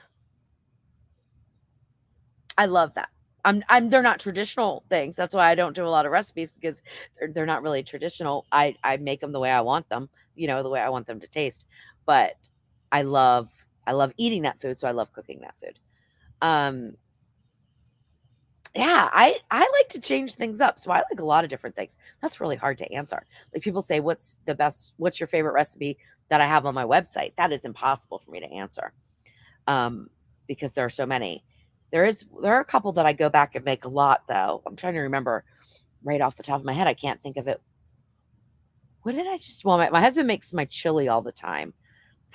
I love that. They're not traditional things. That's why I don't do a lot of recipes because they're not really traditional. I make them the way I want them, the way I want them to taste. But I love eating that food, so I love cooking that food. Yeah, I like to change things up. So I like a lot of different things. That's really hard to answer. Like people say, what's your favorite recipe that I have on my website? That is impossible for me to answer. Because there are so many. There are a couple that I go back and make a lot though. I'm trying to remember right off the top of my head. I can't think of it. What did I just well, my husband makes my chili all the time.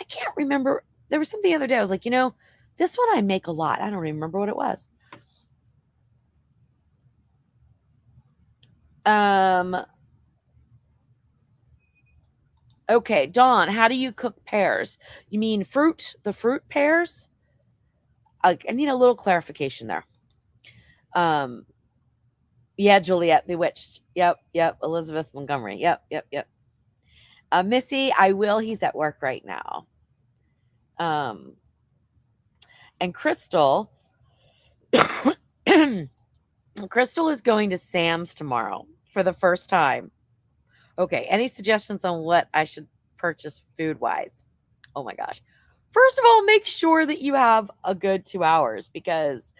I can't remember. There was something the other day. I was like, this one I make a lot. I don't remember what it was. Okay, Dawn, how do you cook pears? You mean the fruit pears? I need a little clarification there. Yeah, Juliet, Bewitched. Yep. Elizabeth Montgomery. Yep. Missy, I will. He's at work right now. And Crystal, Crystal is going to Sam's tomorrow for the first time. Okay, any suggestions on what I should purchase food-wise? Oh my gosh. First of all, make sure that you have a good 2 hours because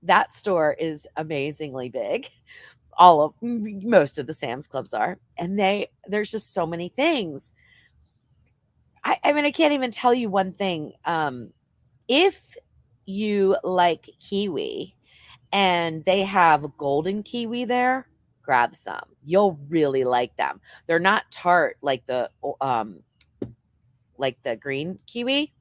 that store is amazingly big. Most of the Sam's Clubs are. And there's just so many things. I mean, I can't even tell you one thing. If you like kiwi and they have golden kiwi there, grab some. You'll really like them. They're not tart like the green kiwi.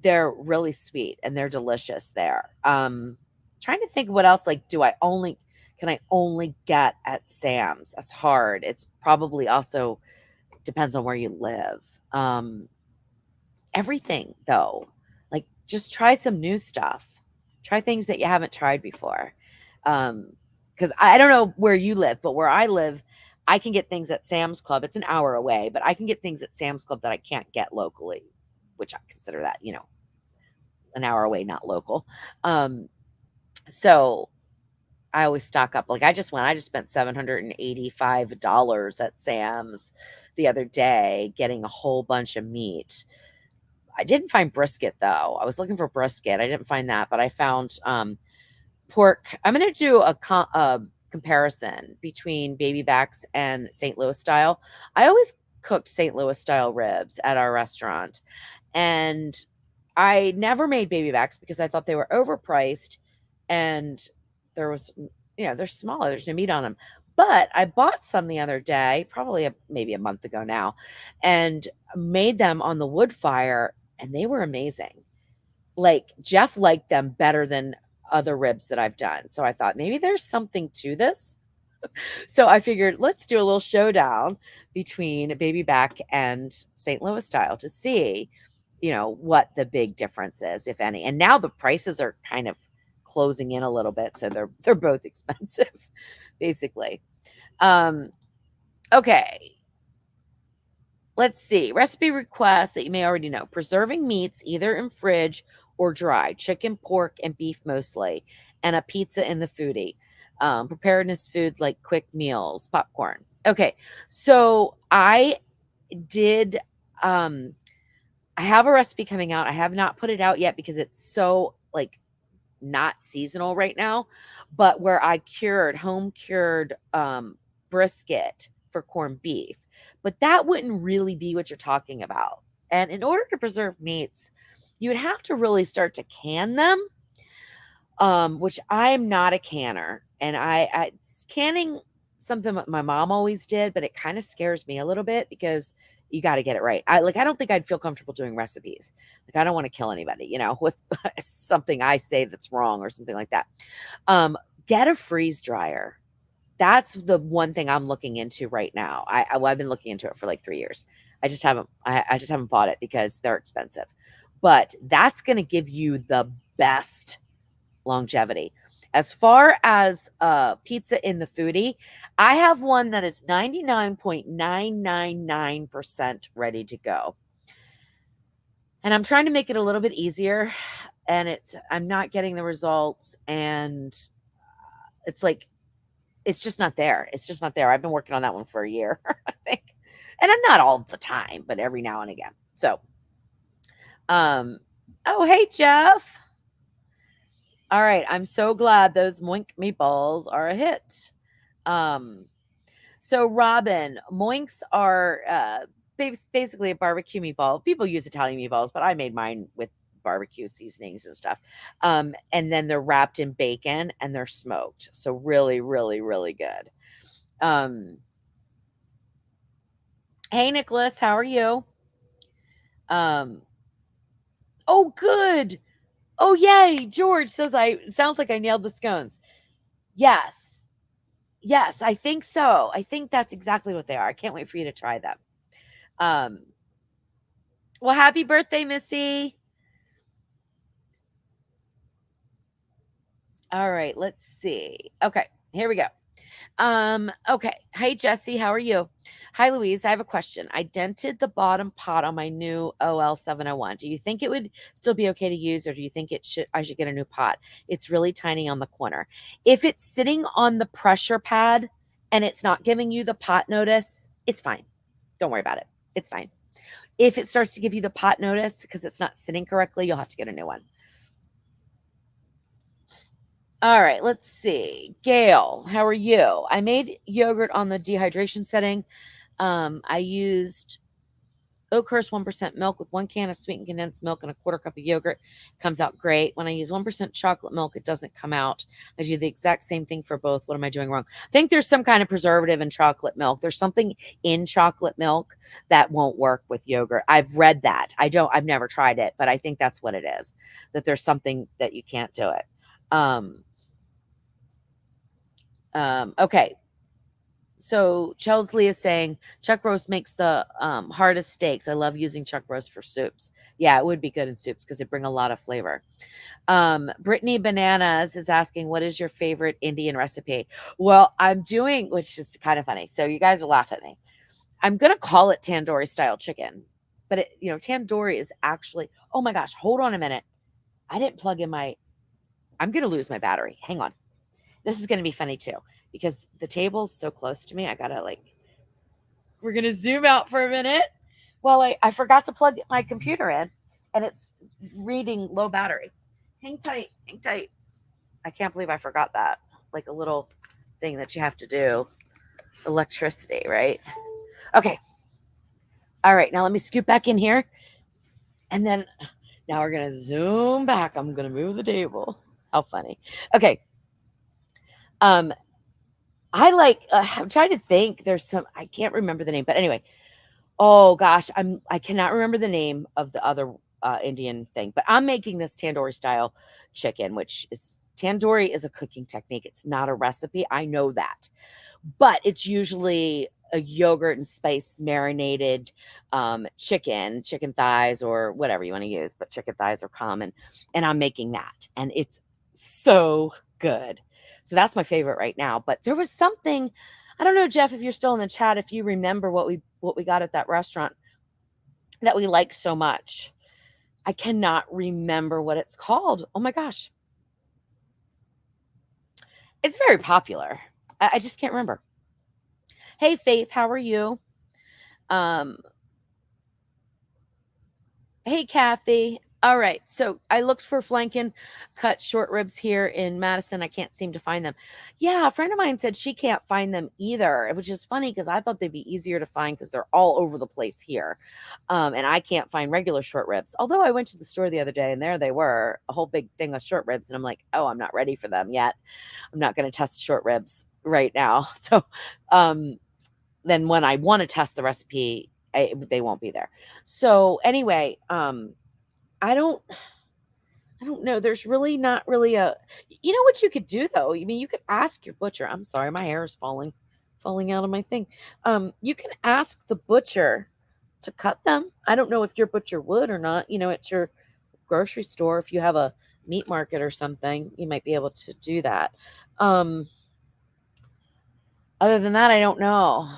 They're really sweet and they're delicious there. Trying to think what else, like, can I only get at Sam's? That's hard. It's probably also depends on where you live. Everything though, like, just try some new stuff. Try things that you haven't tried before. Because I don't know where you live, but where I live, I can get things at Sam's Club. It's an hour away, but I can get things at Sam's Club that I can't get locally, which I consider that, an hour away, not local. So I always stock up. Like, I just spent $785 at Sam's the other day getting a whole bunch of meat. I didn't find brisket though. I was looking for brisket. I didn't find that, but I found pork. I'm going to do a comparison between baby backs and St. Louis style. I always cooked St. Louis style ribs at our restaurant, and I never made baby backs because I thought they were overpriced, and there was, they're smaller. There's no meat on them. But I bought some the other day, probably maybe a month ago now, and made them on the wood fire, and they were amazing. Like, Jeff liked them better than other ribs that I've done. So I thought maybe there's something to this. So I figured let's do a little showdown between baby back and St. Louis style to see, what the big difference is, if any. And now the prices are kind of closing in a little bit, so they're both expensive, basically. Okay. Let's see. Recipe requests that you may already know. Preserving meats either in fridge or dry. Chicken, pork, and beef mostly. And a pizza in the foodie. Preparedness foods like quick meals, popcorn. Okay. So I did I have a recipe coming out. I have not put it out yet because it's so, like, not seasonal right now, but where I home cured brisket for corned beef. But that wouldn't really be what you're talking about. And in order to preserve meats, you would have to really start to can them, which I'm not a canner. And I canning something that my mom always did, but it kind of scares me a little bit because you got to get it right. I don't think I'd feel comfortable doing recipes. Like, I don't want to kill anybody, with something I say that's wrong or something like that. Get a freeze dryer. That's the one thing I'm looking into right now. I've been looking into it for like 3 years. I just haven't bought it because they're expensive. But that's going to give you the best longevity. As far as pizza in the foodie, I have one that is 99.999% ready to go. And I'm trying to make it a little bit easier, and I'm not getting the results, and it's like it's just not there. It's just not there. I've been working on that one for a year, I think. And I'm not all the time, but every now and again. So, oh, hey, Jeff. All right. I'm so glad those Moink meatballs are a hit. So Robin, Moinks are basically a barbecue meatball. People use Italian meatballs, but I made mine with barbecue seasonings and stuff. And then they're wrapped in bacon and they're smoked. So really, really, really good. Hey, Nicholas, how are you? Oh, good. Oh, yay. George says sounds like I nailed the scones. Yes. Yes, I think so. I think that's exactly what they are. I can't wait for you to try them. Um, well, happy birthday, Missy. All right, let's see. Okay, here we go. Okay. Hey, Jesse, how are you? Hi, Louise. I have a question. I dented the bottom pot on my new OL701. Do you think it would still be okay to use, or do you think I should get a new pot? It's really tiny on the corner. If it's sitting on the pressure pad and it's not giving you the pot notice, it's fine. Don't worry about it. It's fine. If it starts to give you the pot notice because it's not sitting correctly, you'll have to get a new one. All right, let's see. Gail, how are you? I made yogurt on the dehydration setting. I used Oakhurst 1% milk with 1 can of sweetened condensed milk and a quarter cup of yogurt comes out great. When I use 1% chocolate milk, it doesn't come out. I do the exact same thing for both. What am I doing wrong? I think there's some kind of preservative in chocolate milk. There's something in chocolate milk that won't work with yogurt. I've read that. I've never tried it, but I think that's what it is. That there's something that you can't do it. Okay. So Chesley is saying chuck roast makes the hardest steaks. I love using chuck roast for soups. Yeah, it would be good in soups because they bring a lot of flavor. Brittany Bananas is asking, what is your favorite Indian recipe? Well, I'm doing, which is kind of funny. So you guys will laugh at me. I'm gonna call it tandoori style chicken, but tandoori is actually. Oh my gosh, hold on a minute. I didn't plug in my. I'm gonna lose my battery. Hang on. This is gonna be funny too because the table's so close to me. I gotta we're gonna zoom out for a minute. Well, I forgot to plug my computer in and it's reading low battery. Hang tight, hang tight. I can't believe I forgot that. Like a little thing that you have to do. Electricity, right? Okay. All right, now let me scoot back in here. And then now we're gonna zoom back. I'm gonna move the table. How funny. Okay. I'm trying to think. There's some I can't remember the name, but anyway. Oh gosh, I cannot remember the name of the other Indian thing, but I'm making this tandoori style chicken, which is tandoori is a cooking technique. It's not a recipe. I know that, but it's usually a yogurt and spice marinated chicken thighs or whatever you want to use, but chicken thighs are common, and I'm making that, and it's so good. So that's my favorite right now. But there was something, I don't know, Jeff, if you're still in the chat, if you remember what we got at that restaurant that we liked so much. I cannot remember what it's called. Oh my gosh. It's very popular. I just can't remember. Hey Faith, how are you? Hey Kathy. All right. So I looked for flanken cut short ribs here in Madison. I can't seem to find them. Yeah, a friend of mine said she can't find them either, which is funny because I thought they'd be easier to find because they're all over the place here. And I can't find regular short ribs. Although I went to the store the other day and there they were, a whole big thing of short ribs. And I'm like, oh, I'm not ready for them yet. I'm not going to test short ribs right now. So then when I want to test the recipe, they won't be there. So anyway, I don't know. There's really not really you know what you could do though? I mean, you could ask your butcher. I'm sorry, my hair is falling out of my thing. You can ask the butcher to cut them. I don't know if your butcher would or not. At your grocery store, if you have a meat market or something, you might be able to do that. Other than that, I don't know.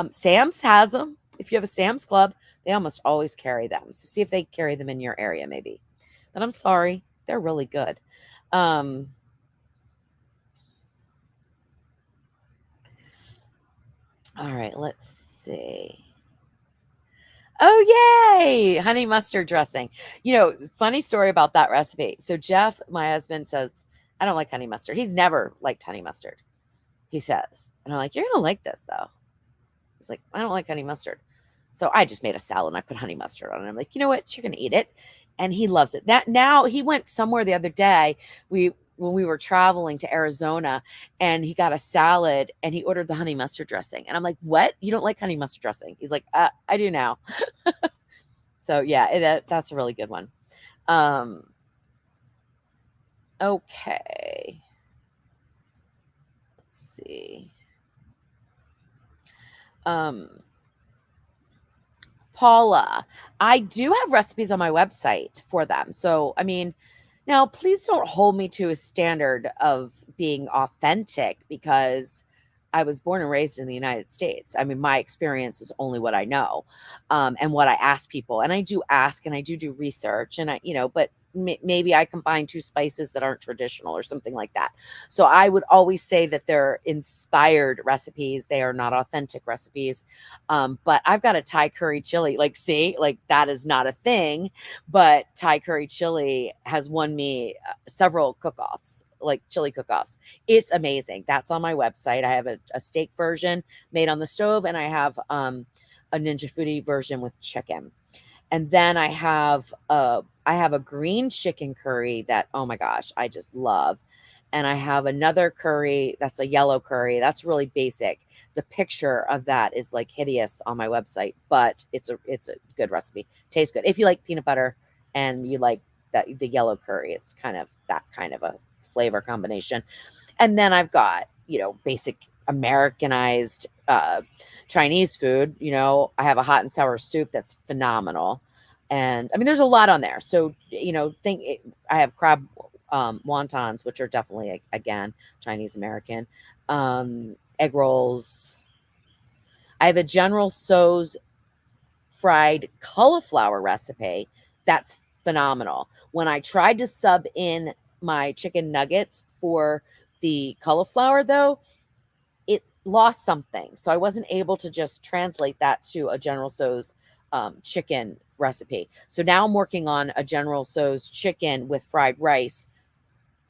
Sam's has them. If you have a Sam's Club, they almost always carry them. So see if they carry them in your area, maybe. But I'm sorry, they're really good. All right, let's see. Oh, yay! Honey mustard dressing. Funny story about that recipe. So Jeff, my husband, says, I don't like honey mustard. He's never liked honey mustard, he says. And I'm like, you're going to like this, though. He's like, I don't like honey mustard. So I just made a salad and I put honey mustard on it. I'm like, you know what? You're going to eat it. And he loves it. Now he went somewhere the other day. When we were traveling to Arizona, and he got a salad and he ordered the honey mustard dressing. And I'm like, what? You don't like honey mustard dressing? He's like, I do now. So yeah, that's a really good one. Okay. Let's see. Paula, I do have recipes on my website for them. So, I mean, now please don't hold me to a standard of being authentic because I was born and raised in the United States. I mean, my experience is only what I know, and what I ask people. And I do ask and I do research and but maybe I combine two spices that aren't traditional or something like that. So I would always say that they're inspired recipes. They are not authentic recipes. But I've got a Thai curry chili. See, that is not a thing, but Thai curry chili has won me several cook-offs, like chili cook-offs. It's amazing. That's on my website. I have a steak version made on the stove, and I have a Ninja Foodie version with chicken. And then I have a green chicken curry that, oh my gosh, I just love. And I have another curry that's a yellow curry. That's really basic. The picture of that is like hideous on my website, but it's a good recipe. Tastes good. If you like peanut butter and you like that the yellow curry, it's kind of that kind of a flavor combination. And then I've got, basic Americanized Chinese food. I have a hot and sour soup that's phenomenal. And I mean, there's a lot on there. So, I have crab wontons, which are definitely, again, Chinese American. Egg rolls. I have a General Tso's fried cauliflower recipe. That's phenomenal. When I tried to sub in my chicken nuggets for the cauliflower, though, it lost something. So I wasn't able to just translate that to a General Tso's chicken recipe. So now I'm working on a General Tso's chicken with fried rice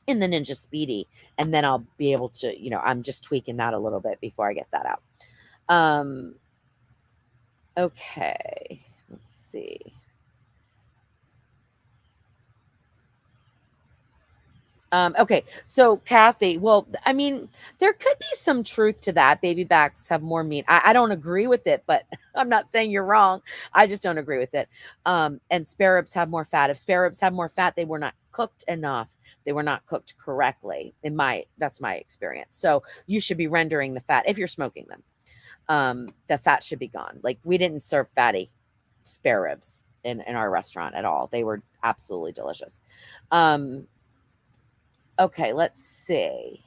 in the Ninja Speedy. And then I'll be able to, I'm just tweaking that a little bit before I get that out. Okay, let's see. Okay, so Kathy, well, I mean, there could be some truth to that. Baby backs have more meat. I don't agree with it, but I'm not saying you're wrong. I just don't agree with it. And spare ribs have more fat. If spare ribs have more fat, they were not cooked enough. They were not cooked correctly. That's my experience. So you should be rendering the fat if you're smoking them. The fat should be gone. Like, we didn't serve fatty spare ribs in our restaurant at all. They were absolutely delicious. Okay, let's see.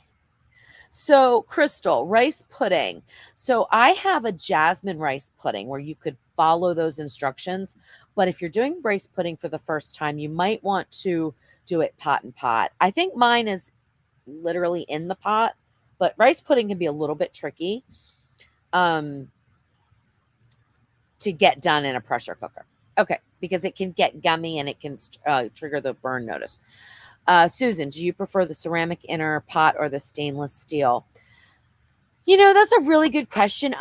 So, Crystal, rice pudding. So, I have a jasmine rice pudding where you could follow those instructions. But if you're doing rice pudding for the first time, you might want to do it pot and pot. I think mine is literally in the pot, but rice pudding can be a little bit tricky to get done in a pressure cooker. Okay, because it can get gummy and it can trigger the burn notice. Susan, do you prefer the ceramic inner pot or the stainless steel? That's a really good question.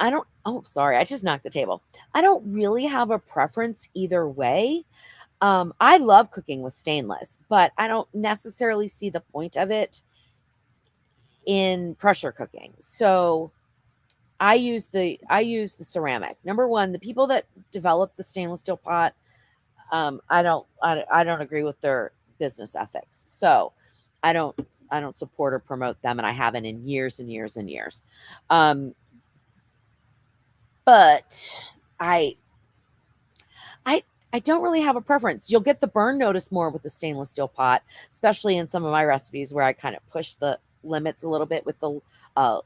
Sorry, I just knocked the table. I don't really have a preference either way. I love cooking with stainless, but I don't necessarily see the point of it in pressure cooking. So I use the ceramic. Number one, the people that develop the stainless steel pot, I don't agree with their business ethics. So I don't support or promote them, and I haven't in years and years and years. But I don't really have a preference. You'll get the burn notice more with the stainless steel pot, especially in some of my recipes where I kind of push the limits a little bit with the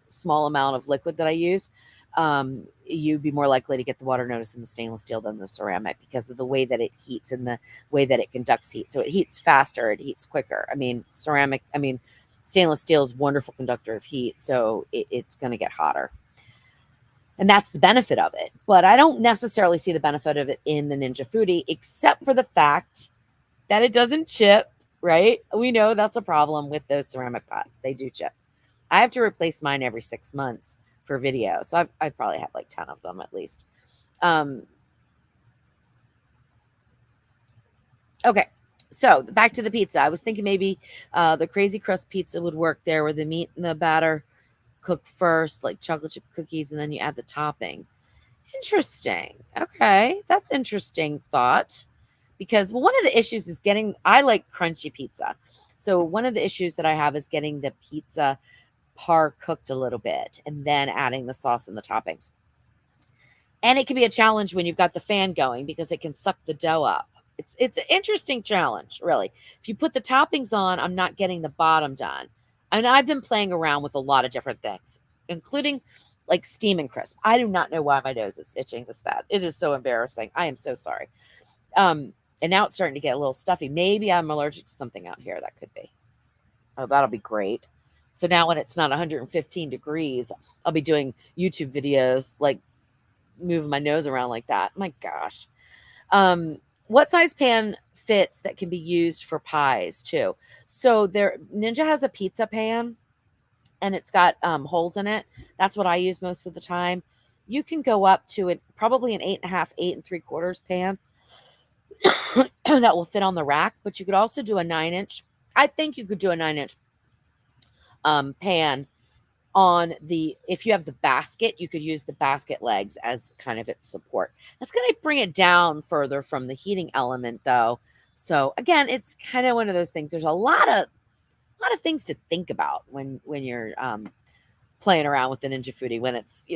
small amount of liquid that I use. You'd be more likely to get the water notice in the stainless steel than the ceramic because of the way that it heats and the way that it conducts heat. So it heats faster, it heats quicker. Stainless steel is a wonderful conductor of heat, so it's going to get hotter. And that's the benefit of it. But I don't necessarily see the benefit of it in the Ninja Foodie, except for the fact that it doesn't chip, right? We know that's a problem with those ceramic pots. They do chip. I have to replace mine every 6 months for video. So I probably have like 10 of them at least. Okay. So back to the pizza. I was thinking maybe the crazy crust pizza would work there, where the meat and the batter cook first, like chocolate chip cookies, and then you add the topping. Interesting. Okay. That's interesting thought. Because, one of the issues is I like crunchy pizza. So one of the issues that I have is getting the pizza par cooked a little bit and then adding the sauce and the toppings. And it can be a challenge when you've got the fan going because it can suck the dough up. It's an interesting challenge, really. If you put the toppings on, I'm not getting the bottom done. And I've been playing around with a lot of different things, including like steam and crisp. I do not know why my nose is itching this bad. It is so embarrassing. I am so sorry. And now it's starting to get a little stuffy. Maybe I'm allergic to something out here. That could be. Oh, that'll be great. So now when it's not 115 degrees, I'll be doing YouTube videos, like moving my nose around like that. My gosh. What size pan fits that can be used for pies too? So Ninja has a pizza pan and it's got holes in it. That's what I use most of the time. you can go up to it probably an 8.5, 8 3/4 pan that will fit on the rack. But you could also do a 9 inch. I think you could do a 9 inch pan on the, if you have the basket, you could use the basket legs as kind of its support. That's going to bring it down further from the heating element though. So again, it's kind of one of those things. There's a lot of things to think about when you're playing around with the Ninja Foodie, when it's,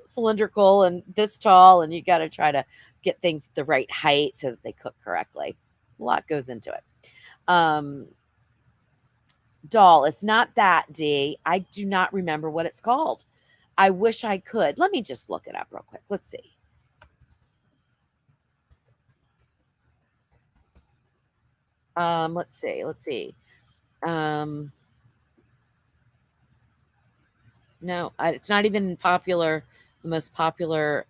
cylindrical and this tall, and you got to try to get things the right height so that they cook correctly. A lot goes into it. Doll, it's not that, D. I do not remember what it's called. I wish I could. Let me just look it up real quick. Let's see. Let's see. No, it's not even popular. The most popular.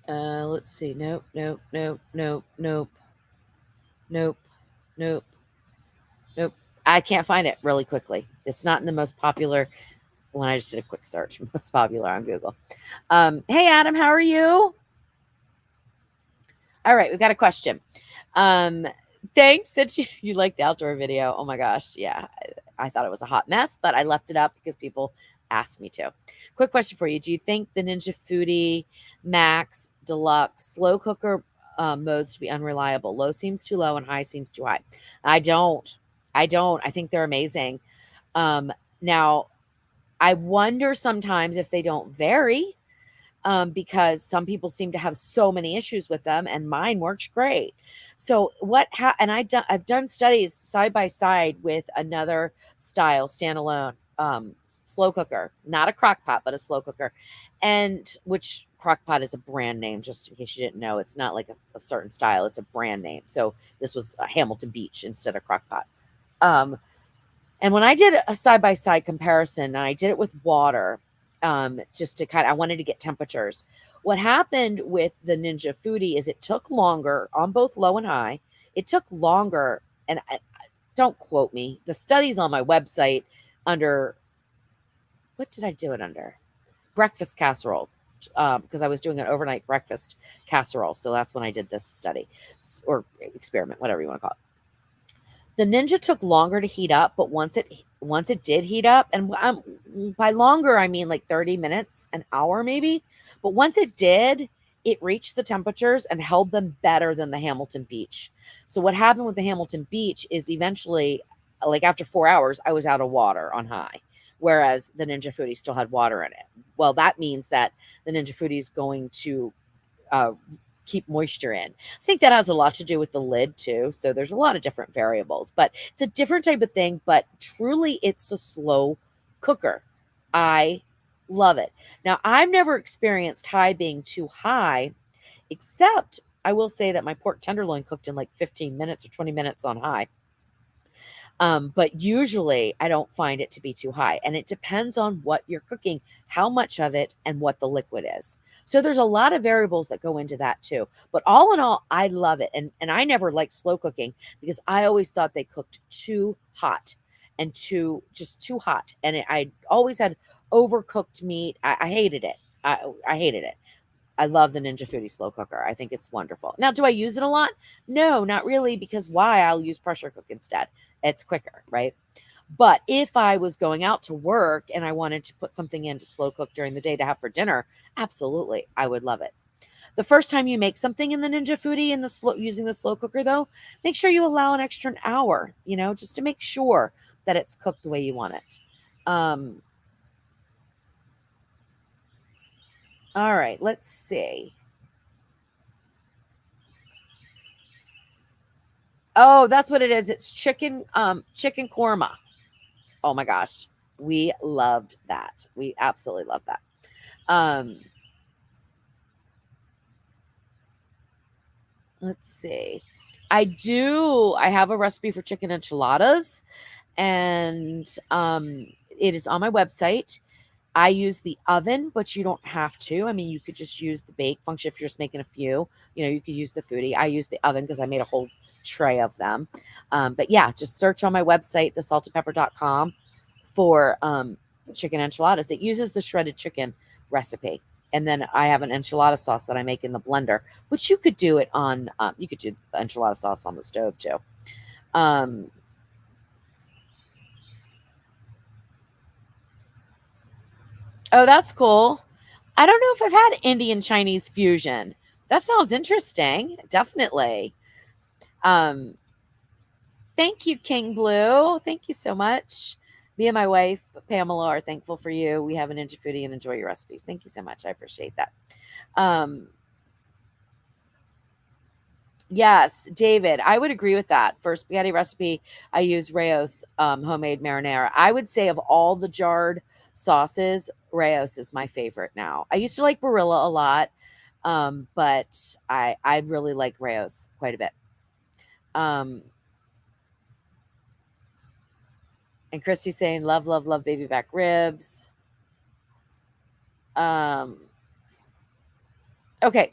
Let's see. Nope. I can't find it really quickly. It's not in the most popular. When I just did a quick search, most popular on Google. Hey, Adam, how are you? All right, we got a question. Thanks that you liked the outdoor video. Oh my gosh, yeah, I thought it was a hot mess, but I left it up because people asked me to. Quick question for you: do you think the Ninja Foodie Max Deluxe slow cooker modes to be unreliable? Low seems too low and high seems too high. I don't. I think they're amazing. Now, I wonder sometimes if they don't vary, because some people seem to have so many issues with them, and mine works great. So and I've done studies side by side with another style standalone slow cooker, not a crock pot, but a slow cooker, and which crock pot is a brand name, just in case you didn't know. It's not like a certain style; it's a brand name. So this was a Hamilton Beach instead of crock pot. And when I did a side by side comparison, and I did it with water, just to I wanted to get temperatures. What happened with the Ninja Foodie is it took longer on both low and high. It took longer, and don't quote me. The study's on my website under, what did I do it under? Breakfast casserole, because I was doing an overnight breakfast casserole. So that's when I did this study or experiment, whatever you want to call it. The Ninja took longer to heat up, but once it did heat up, and by longer I mean like 30 minutes, an hour maybe, but once it did, it reached the temperatures and held them better than the Hamilton Beach. So what happened with the Hamilton Beach is eventually, like after 4 hours, I was out of water on high, whereas the Ninja Foodie still had water in it. Well, that means that the Ninja Foodie is going to keep moisture in. I think that has a lot to do with the lid too. So there's a lot of different variables, but it's a different type of thing. But truly, it's a slow cooker. I love it. Now, I've never experienced high being too high, except I will say that my pork tenderloin cooked in like 15 minutes or 20 minutes on high. But usually I don't find it to be too high. And it depends on what you're cooking, how much of it, and what the liquid is. So there's a lot of variables that go into that too. But all in all, I love it. And I never liked slow cooking because I always thought they cooked too hot and too hot. And I always had overcooked meat. I hated it. I hated it. I love the Ninja Foodie slow cooker. I think it's wonderful. Now, do I use it a lot? No, not really, because why? I'll use pressure cook instead. It's quicker, right? But if I was going out to work and I wanted to put something in to slow cook during the day to have for dinner, absolutely, I would love it. The first time you make something in the Ninja Foodie using the slow cooker, though, make sure you allow an extra hour, just to make sure that it's cooked the way you want it. All right, let's see. Oh, that's what it is. It's chicken korma. Oh my gosh. We loved that. We absolutely love that. Let's see. I have a recipe for chicken enchiladas, and it is on my website. I use the oven, but you don't have to. I mean, you could just use the bake function if you're just making a few. You could use the foodie. I use the oven because I made a whole tray of them. But yeah, just search on my website, thesaltedpepper.com, for chicken enchiladas. It uses the shredded chicken recipe. And then I have an enchilada sauce that I make in the blender, which you could do it on, you could do the enchilada sauce on the stove too. Um, oh, that's cool. I don't know if I've had Indian Chinese fusion. That sounds interesting. Definitely. Um, Thank you, King Blue. Thank you so much. Me and my wife, Pamela, are thankful for you. We have an Ninja Foodie and enjoy your recipes. Thank you so much. I appreciate that. Um, yes, David, I would agree with that. For spaghetti recipe, I use Rayo's homemade marinara. I would say of all the jarred sauces, Rayo's is my favorite now. I used to like Barilla a lot, but I really like Rayo's quite a bit. Um, and Christy's saying, love, love, love baby back ribs. Um, okay.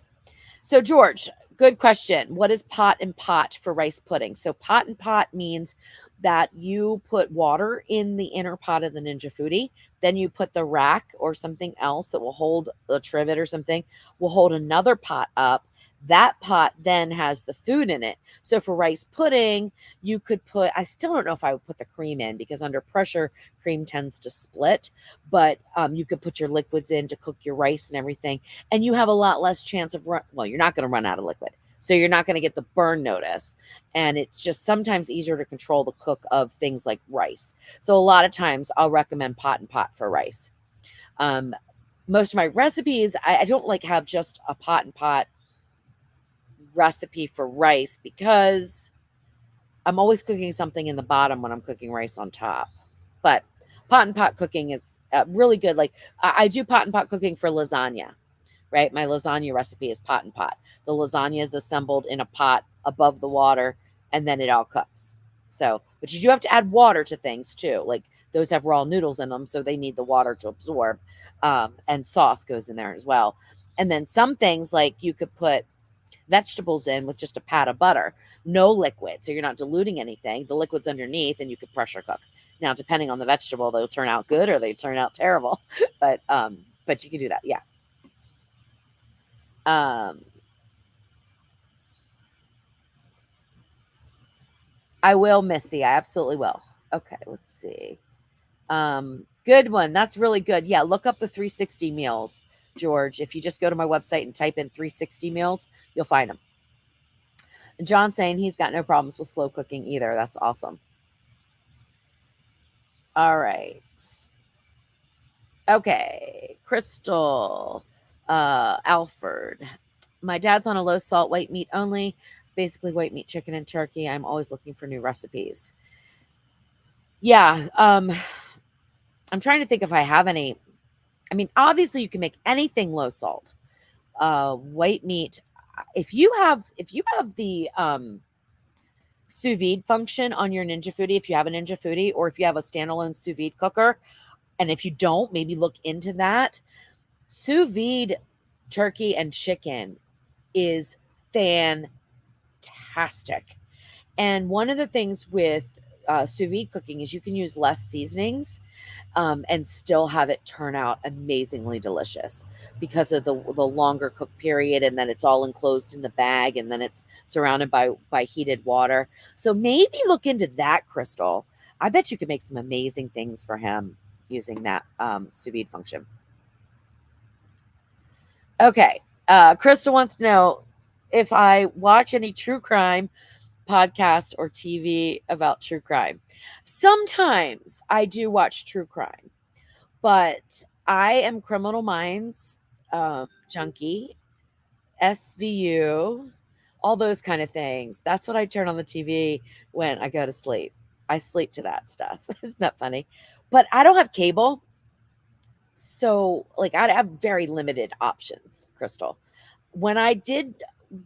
So, George, good question. What is pot and pot for rice pudding? So, pot and pot means that you put water in the inner pot of the Ninja Foodie. Then you put the rack or something else that will hold a trivet or something, will hold another pot up. That pot then has the food in it. So, for rice pudding, you could put, I still don't know if I would put the cream in because under pressure, cream tends to split, but you could put your liquids in to cook your rice and everything, and you have a lot less chance of well, you're not going to run out of liquid, so you're not going to get the burn notice, and it's just sometimes easier to control the cook of things like rice. So a lot of times I'll recommend pot and pot for rice. um, Most of my recipes, I don't like have just a pot and pot recipe for rice because I'm always cooking something in the bottom when I'm cooking rice on top. But pot and pot cooking is really good. Like I do pot and pot cooking for lasagna, right? My lasagna recipe is pot and pot. The lasagna is assembled in a pot above the water, and then it all cooks. So, but you do have to add water to things too. Like those have raw noodles in them, so they need the water to absorb. And sauce goes in there as well. And then some things like you could put vegetables in with just a pat of butter, no liquid. So you're not diluting anything. The liquid's underneath and you could pressure cook. Now, depending on the vegetable, they'll turn out good or they turn out terrible. But you can do that. Yeah. Um, I will, Missy. I absolutely will. Okay, let's see. Good one. That's really good. Yeah, look up the 360 meals, George. If you just go to my website and type in 360 meals, you'll find them. John saying he's got no problems with slow cooking either. That's awesome. All right. Okay. Crystal, Alford. My dad's on a low salt white meat only, basically white meat, chicken, and turkey. I'm always looking for new recipes. Yeah. I'm trying to think if I have any. I mean, obviously you can make anything low salt. White meat. If you have the sous vide function on your Ninja Foodie, if you have a Ninja Foodie, or if you have a standalone sous vide cooker, and if you don't, maybe look into that. Sous vide turkey and chicken is fantastic. And one of the things with sous vide cooking is you can use less seasonings, and still have it turn out amazingly delicious because of the longer cook period, and then it's all enclosed in the bag, and then it's surrounded by heated water. So maybe look into that, Crystal. I bet you could make some amazing things for him using that sous vide function. Okay. Crystal wants to know if I watch any true crime podcasts or TV about true crime. Sometimes I do watch true crime, but I am Criminal Minds junkie, SVU, all those kind of things. That's what I turn on the TV when I go to sleep. I sleep to that stuff. Isn't that funny? But I don't have cable. So, like, I have very limited options, Crystal. When I did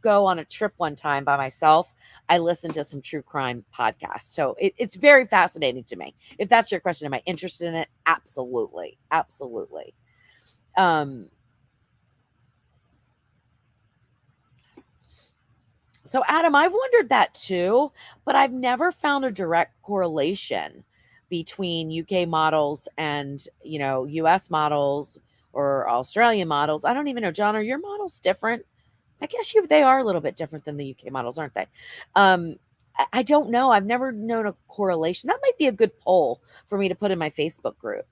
go on a trip one time by myself, I listened to some true crime podcasts. So it's very fascinating to me. If that's your question, am I interested in it? Absolutely. Absolutely. Um, so Adam, I've wondered that too, but I've never found a direct correlation between UK models and, US models or Australian models. I don't even know, John, are your models different? I guess they are a little bit different than the UK models, aren't they? I don't know. I've never known a correlation. That might be a good poll for me to put in my Facebook group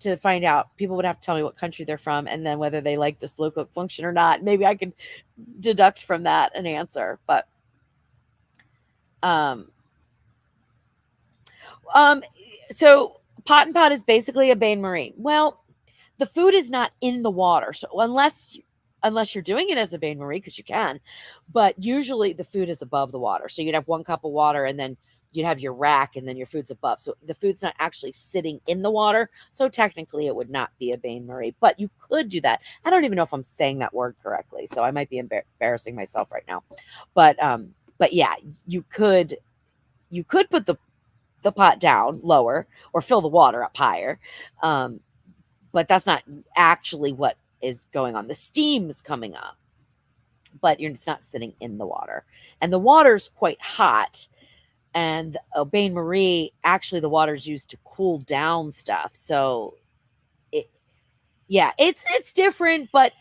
to find out. People would have to tell me what country they're from and then whether they like the slow cook function or not. Maybe I could deduct from that an answer. But so pot and pot is basically a bain marie. Well, the food is not in the water. So unless you're doing it as a bain marie, because you can, but usually the food is above the water. So you'd have 1 cup of water and then you'd have your rack and then your food's above. So the food's not actually sitting in the water. So technically it would not be a bain marie, but you could do that. I don't even know if I'm saying that word correctly. So I might be embarrassing myself right now. But yeah, you could put the pot down lower or fill the water up higher. But that's not actually what is going on. The steam is coming up, but it's not sitting in the water. And the water's quite hot. And a bain marie, actually, the water is used to cool down stuff. So, it's different, but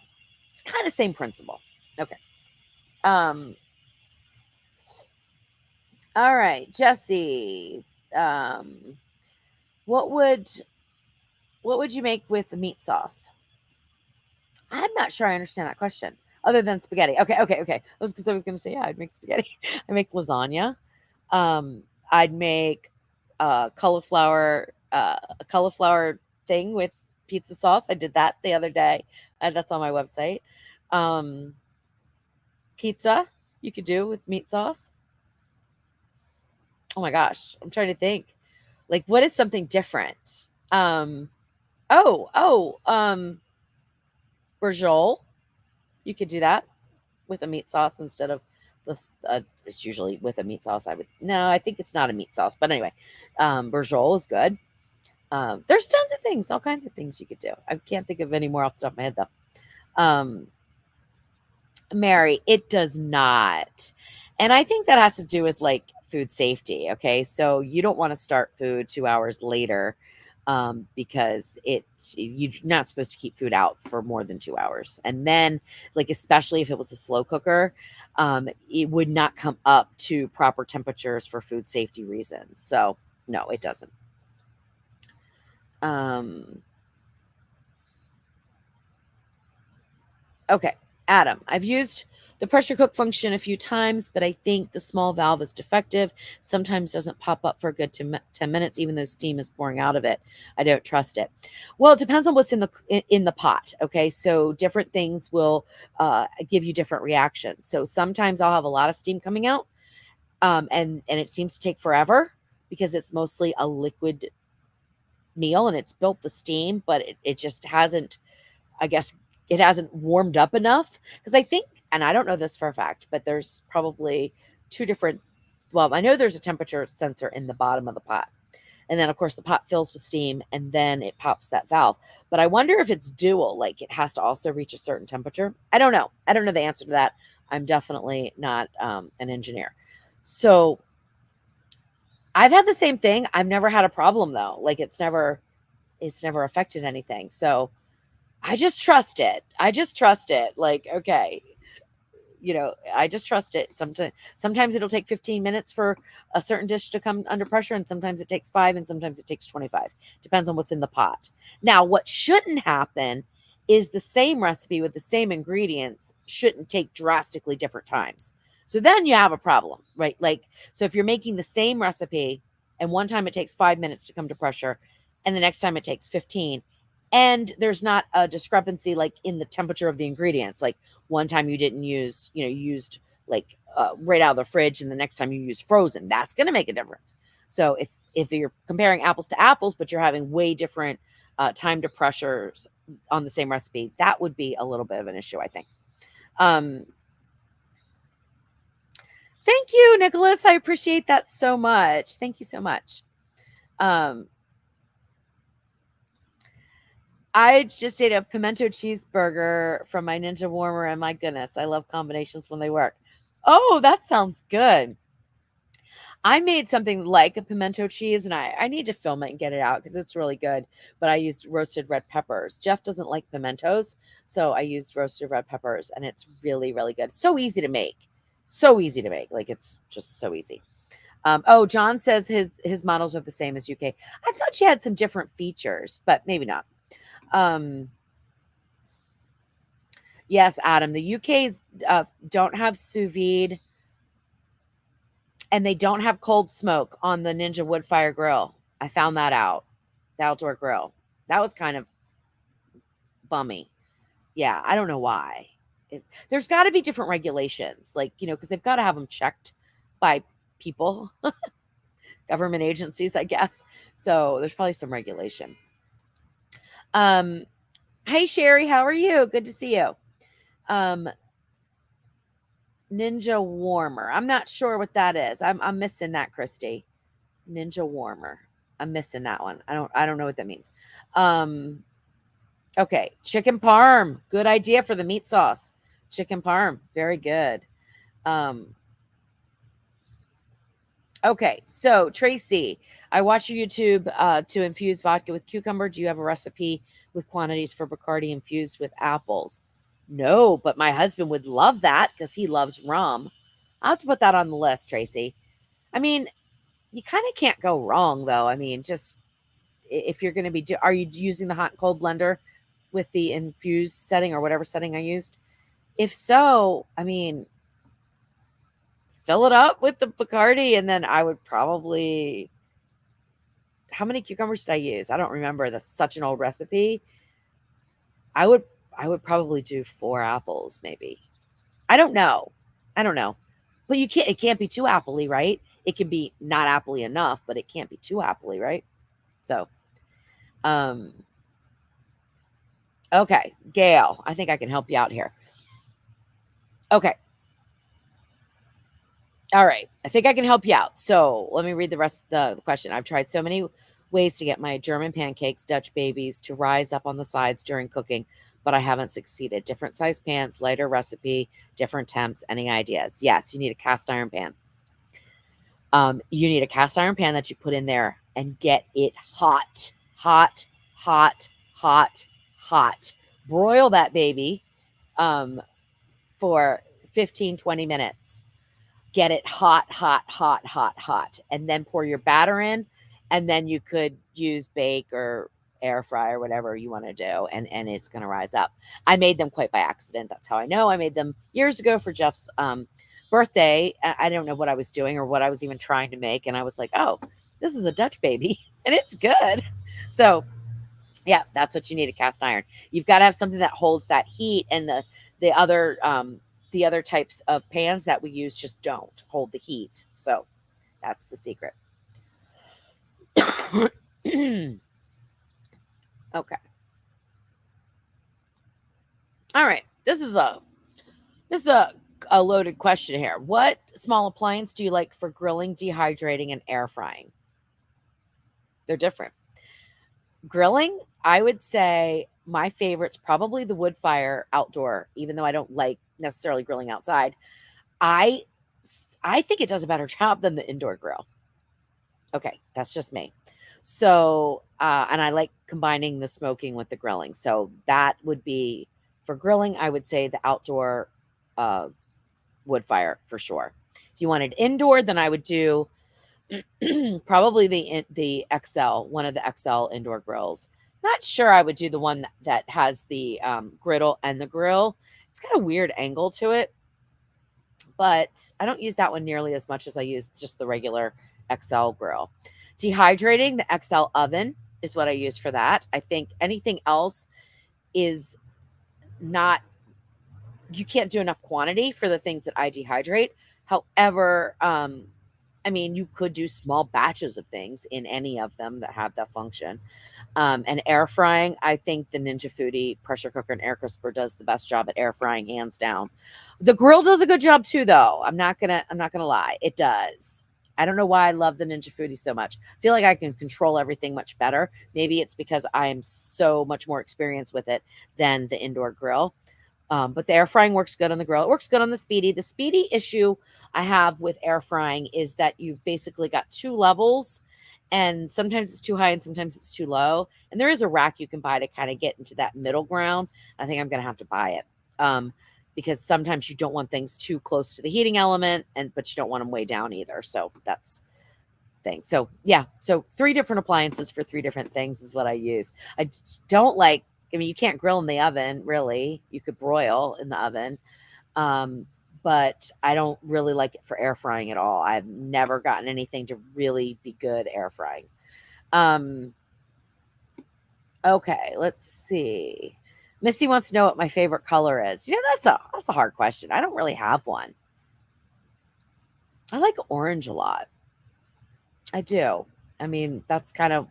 it's kind of same principle. Okay. All right, Jesse. What would you make with the meat sauce? I'm not sure I understand that question. Other than spaghetti. Okay. I was going to say, yeah, I'd make spaghetti. I make lasagna. I'd make a cauliflower thing with pizza sauce. I did that the other day. That's on my website. Pizza you could do with meat sauce. Oh my gosh, I'm trying to think. Like, what is something different? Brajol. You could do that with a meat sauce instead of this. It's usually with a meat sauce. I think it's not a meat sauce, but anyway, Brajol is good. There's tons of things, all kinds of things you could do. I can't think of any more off the top of my head though. Mary, it does not. And I think that has to do with like food safety. Okay. So you don't want to start food 2 hours later because you're not supposed to keep food out for more than 2 hours. And then, like, especially if it was a slow cooker, it would not come up to proper temperatures for food safety reasons. So no, it doesn't. Okay, Adam, I've used the pressure cook function a few times, but I think the small valve is defective. Sometimes doesn't pop up for a good 10 minutes, even though steam is pouring out of it. I don't trust it. Well, it depends on what's in the pot. Okay, so different things will give you different reactions. So sometimes I'll have a lot of steam coming out, and it seems to take forever because it's mostly a liquid meal and it's built the steam, but it just hasn't, I guess, it hasn't warmed up enough. Because I think, and I don't know this for a fact, but there's probably two different, well, I know there's a temperature sensor in the bottom of the pot. And then, of course, the pot fills with steam and then it pops that valve. But I wonder if it's dual, like it has to also reach a certain temperature. I don't know. I don't know the answer to that. I'm definitely not an engineer. So I've had the same thing. I've never had a problem though. Like it's never affected anything. So I just trust it. Like, okay, I just trust it. Sometimes it'll take 15 minutes for a certain dish to come under pressure, and sometimes it takes 5, and sometimes it takes 25. Depends on what's in the pot. Now, what shouldn't happen is the same recipe with the same ingredients shouldn't take drastically different times. So then you have a problem, right? Like, so if you're making the same recipe and one time it takes 5 minutes to come to pressure and the next time it takes 15, and there's not a discrepancy like in the temperature of the ingredients, like one time you didn't use, you used like right out of the fridge and the next time you use frozen, that's going to make a difference. So if you're comparing apples to apples, but you're having way different time to pressures on the same recipe, that would be a little bit of an issue, I think. Thank you, Nicholas. I appreciate that so much. Thank you so much. I just ate a pimento cheeseburger from my Ninja Warmer, and my goodness, I love combinations when they work. Oh, that sounds good. I made something like a pimento cheese, and I need to film it and get it out because it's really good. But I used roasted red peppers. Jeff doesn't like pimentos, so I used roasted red peppers, and it's really, really good. So easy to make. So easy to make. Like it's just so easy. Oh, John says his models are the same as UK. I thought she had some different features, but maybe not. Yes, Adam. The UK's don't have sous vide, and they don't have cold smoke on the Ninja Woodfire grill. I found that out. The outdoor grill. That was kind of bummy. Yeah, I don't know why. There's got to be different regulations, like, because they've got to have them checked by people, government agencies, I guess. So there's probably some regulation. Hey, Sherry, how are you? Good to see you. Ninja warmer. I'm not sure what that is. I'm missing that, Christy. Ninja warmer. I'm missing that one. I don't know what that means. Okay, chicken parm. Good idea for the meat sauce. Chicken parm. Very good. Okay, so Tracy, I watch your YouTube to infuse vodka with cucumber. Do you have a recipe with quantities for Bacardi infused with apples? No, but my husband would love that because he loves rum. I'll have to put that on the list, Tracy. I mean, you kind of can't go wrong, though. I mean, just if you're going to be, are you using the hot and cold blender with the infused setting or whatever setting I used? If so, I mean, fill it up with the Bacardi, and then I would probably, how many cucumbers did I use? I don't remember. That's such an old recipe. I would probably do 4 apples, maybe. I don't know. But it can't be too appley, right? It can be not appley enough, but it can't be too appley, right? So, okay, Gail, I think I can help you out here. Okay. All right. I think I can help you out. So let me read the rest of the question. I've tried so many ways to get my German pancakes, Dutch babies, to rise up on the sides during cooking, but I haven't succeeded. Different size pans, lighter recipe, different temps. Any ideas? Yes, you need a cast iron pan. You need a cast iron pan that you put in there and get it hot, hot, hot, hot, hot. Broil that baby for 15, 20 minutes. Get it hot, hot, hot, hot, hot, and then pour your batter in, and then you could use bake or air fry or whatever you want to do, and it's going to rise up. I made them quite by accident. That's how I know. I made them years ago for Jeff's birthday. I don't know what I was doing or what I was even trying to make, and I was like, oh, this is a Dutch baby, and it's good. So yeah, that's what you need, a cast iron. You've got to have something that holds that heat, and the other types of pans that we use just don't hold the heat. So that's the secret. Okay. All right. This is a loaded question here. What small appliance do you like for grilling, dehydrating, and air frying? They're different. Grilling, I would say my favorite's probably the wood fire outdoor, even though I don't like necessarily grilling outside. I think it does a better job than the indoor grill. Okay, that's just me. So, and I like combining the smoking with the grilling. So that would be, for grilling, I would say the outdoor wood fire for sure. If you wanted indoor, then I would do probably the XL, one of the XL indoor grills. Not sure I would do the one that has the griddle and the grill. It's got a weird angle to it, but I don't use that one nearly as much as I use just the regular XL grill. Dehydrating, the XL oven is what I use for that. I think anything else is not, you can't do enough quantity for the things that I dehydrate. However, I mean, you could do small batches of things in any of them that have that function. And air frying, I think the Ninja Foodie pressure cooker and air crisper does the best job at air frying, hands down. The grill does a good job too, though. I'm not gonna lie, it does. I don't know why I love the Ninja Foodie so much. I feel like I can control everything much better. Maybe it's because I am so much more experienced with it than the indoor grill. But the air frying works good on the grill. It works good on the Speedy. The Speedy issue I have with air frying is that you've basically got two levels, and sometimes it's too high and sometimes it's too low. And there is a rack you can buy to kind of get into that middle ground. I think I'm going to have to buy it. Because sometimes you don't want things too close to the heating element, but you don't want them way down either. So that's thing. So yeah, so 3 different appliances for 3 different things is what I use. I don't like. I mean, you can't grill in the oven, really. You could broil in the oven, but I don't really like it for air frying at all. I've never gotten anything to really be good air frying. Okay, let's see. Missy wants to know what my favorite color is. That's a hard question. I don't really have one. I like orange a lot. I do. I mean, that's kind of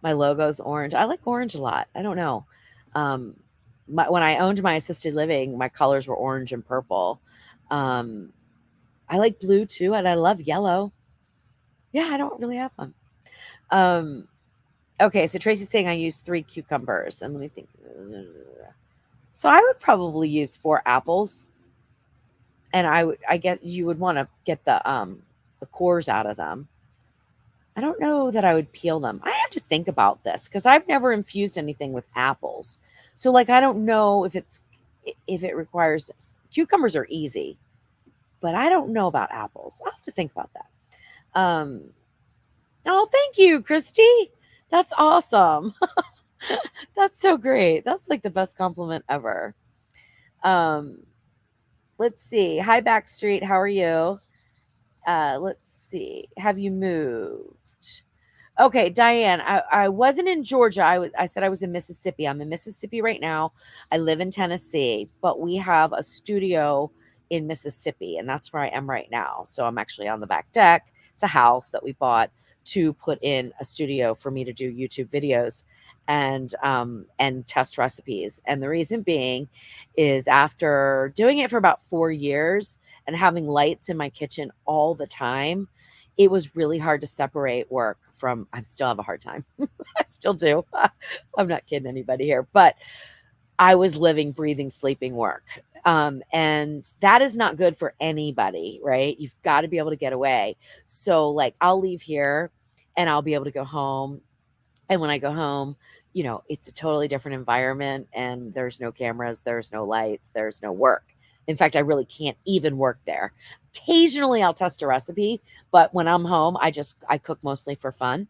my logo's orange. I like orange a lot. I don't know. Um, when I owned my assisted living, my colors were orange and purple. Um, I like blue too, and I love yellow. Yeah, I don't really have one. Um, okay, so Tracy's saying I use 3 cucumbers, and let me think. So I would probably use 4 apples, and I get you would want to get the cores out of them. I don't know that I would peel them. I have to think about this because I've never infused anything with apples. So like I don't know if it requires cucumbers are easy, but I don't know about apples. I'll have to think about that. Oh, thank you, Christy. That's awesome. That's so great. That's like the best compliment ever. Um, let's see. Hi, Backstreet. How are you? Let's see. Have you moved? Okay, Diane, I wasn't in Georgia. I said I was in Mississippi. I'm in Mississippi right now. I live in Tennessee, but we have a studio in Mississippi, and that's where I am right now. So I'm actually on the back deck. It's a house that we bought to put in a studio for me to do YouTube videos and test recipes. And the reason being is after doing it for about 4 years and having lights in my kitchen all the time, it was really hard to separate work from I still have a hard time. I still do. I'm not kidding anybody here, but I was living, breathing, sleeping work. And that is not good for anybody, right? You've got to be able to get away. So like I'll leave here and I'll be able to go home. And when I go home, it's a totally different environment and there's no cameras, there's no lights, there's no work. In fact, I really can't even work there. Occasionally I'll test a recipe, but when I'm home, I cook mostly for fun.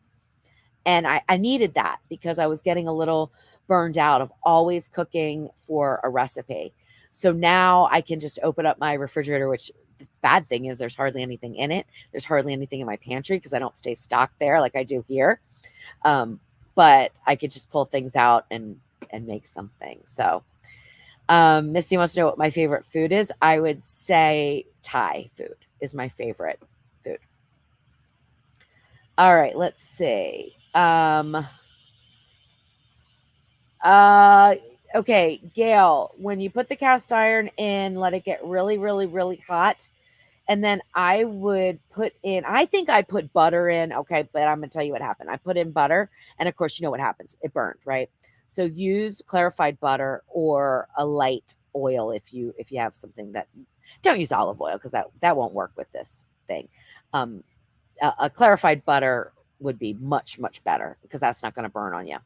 And I needed that because I was getting a little burned out of always cooking for a recipe. So now I can just open up my refrigerator, which the bad thing is there's hardly anything in it. There's hardly anything in my pantry because I don't stay stocked there like I do here. But I could just pull things out and make something. So Missy wants to know what my favorite food is. I would say Thai food is my favorite food. All right, let's see. Okay, Gail, when you put the cast iron in, let it get really, really, really hot. And then I think I put butter in. Okay, but I'm going to tell you what happened. I put in butter, and of course, you know what happens. It burned, right? So use clarified butter or a light oil if you have something that don't use olive oil because that won't work with this thing. A clarified butter would be much, much better because that's not going to burn on you.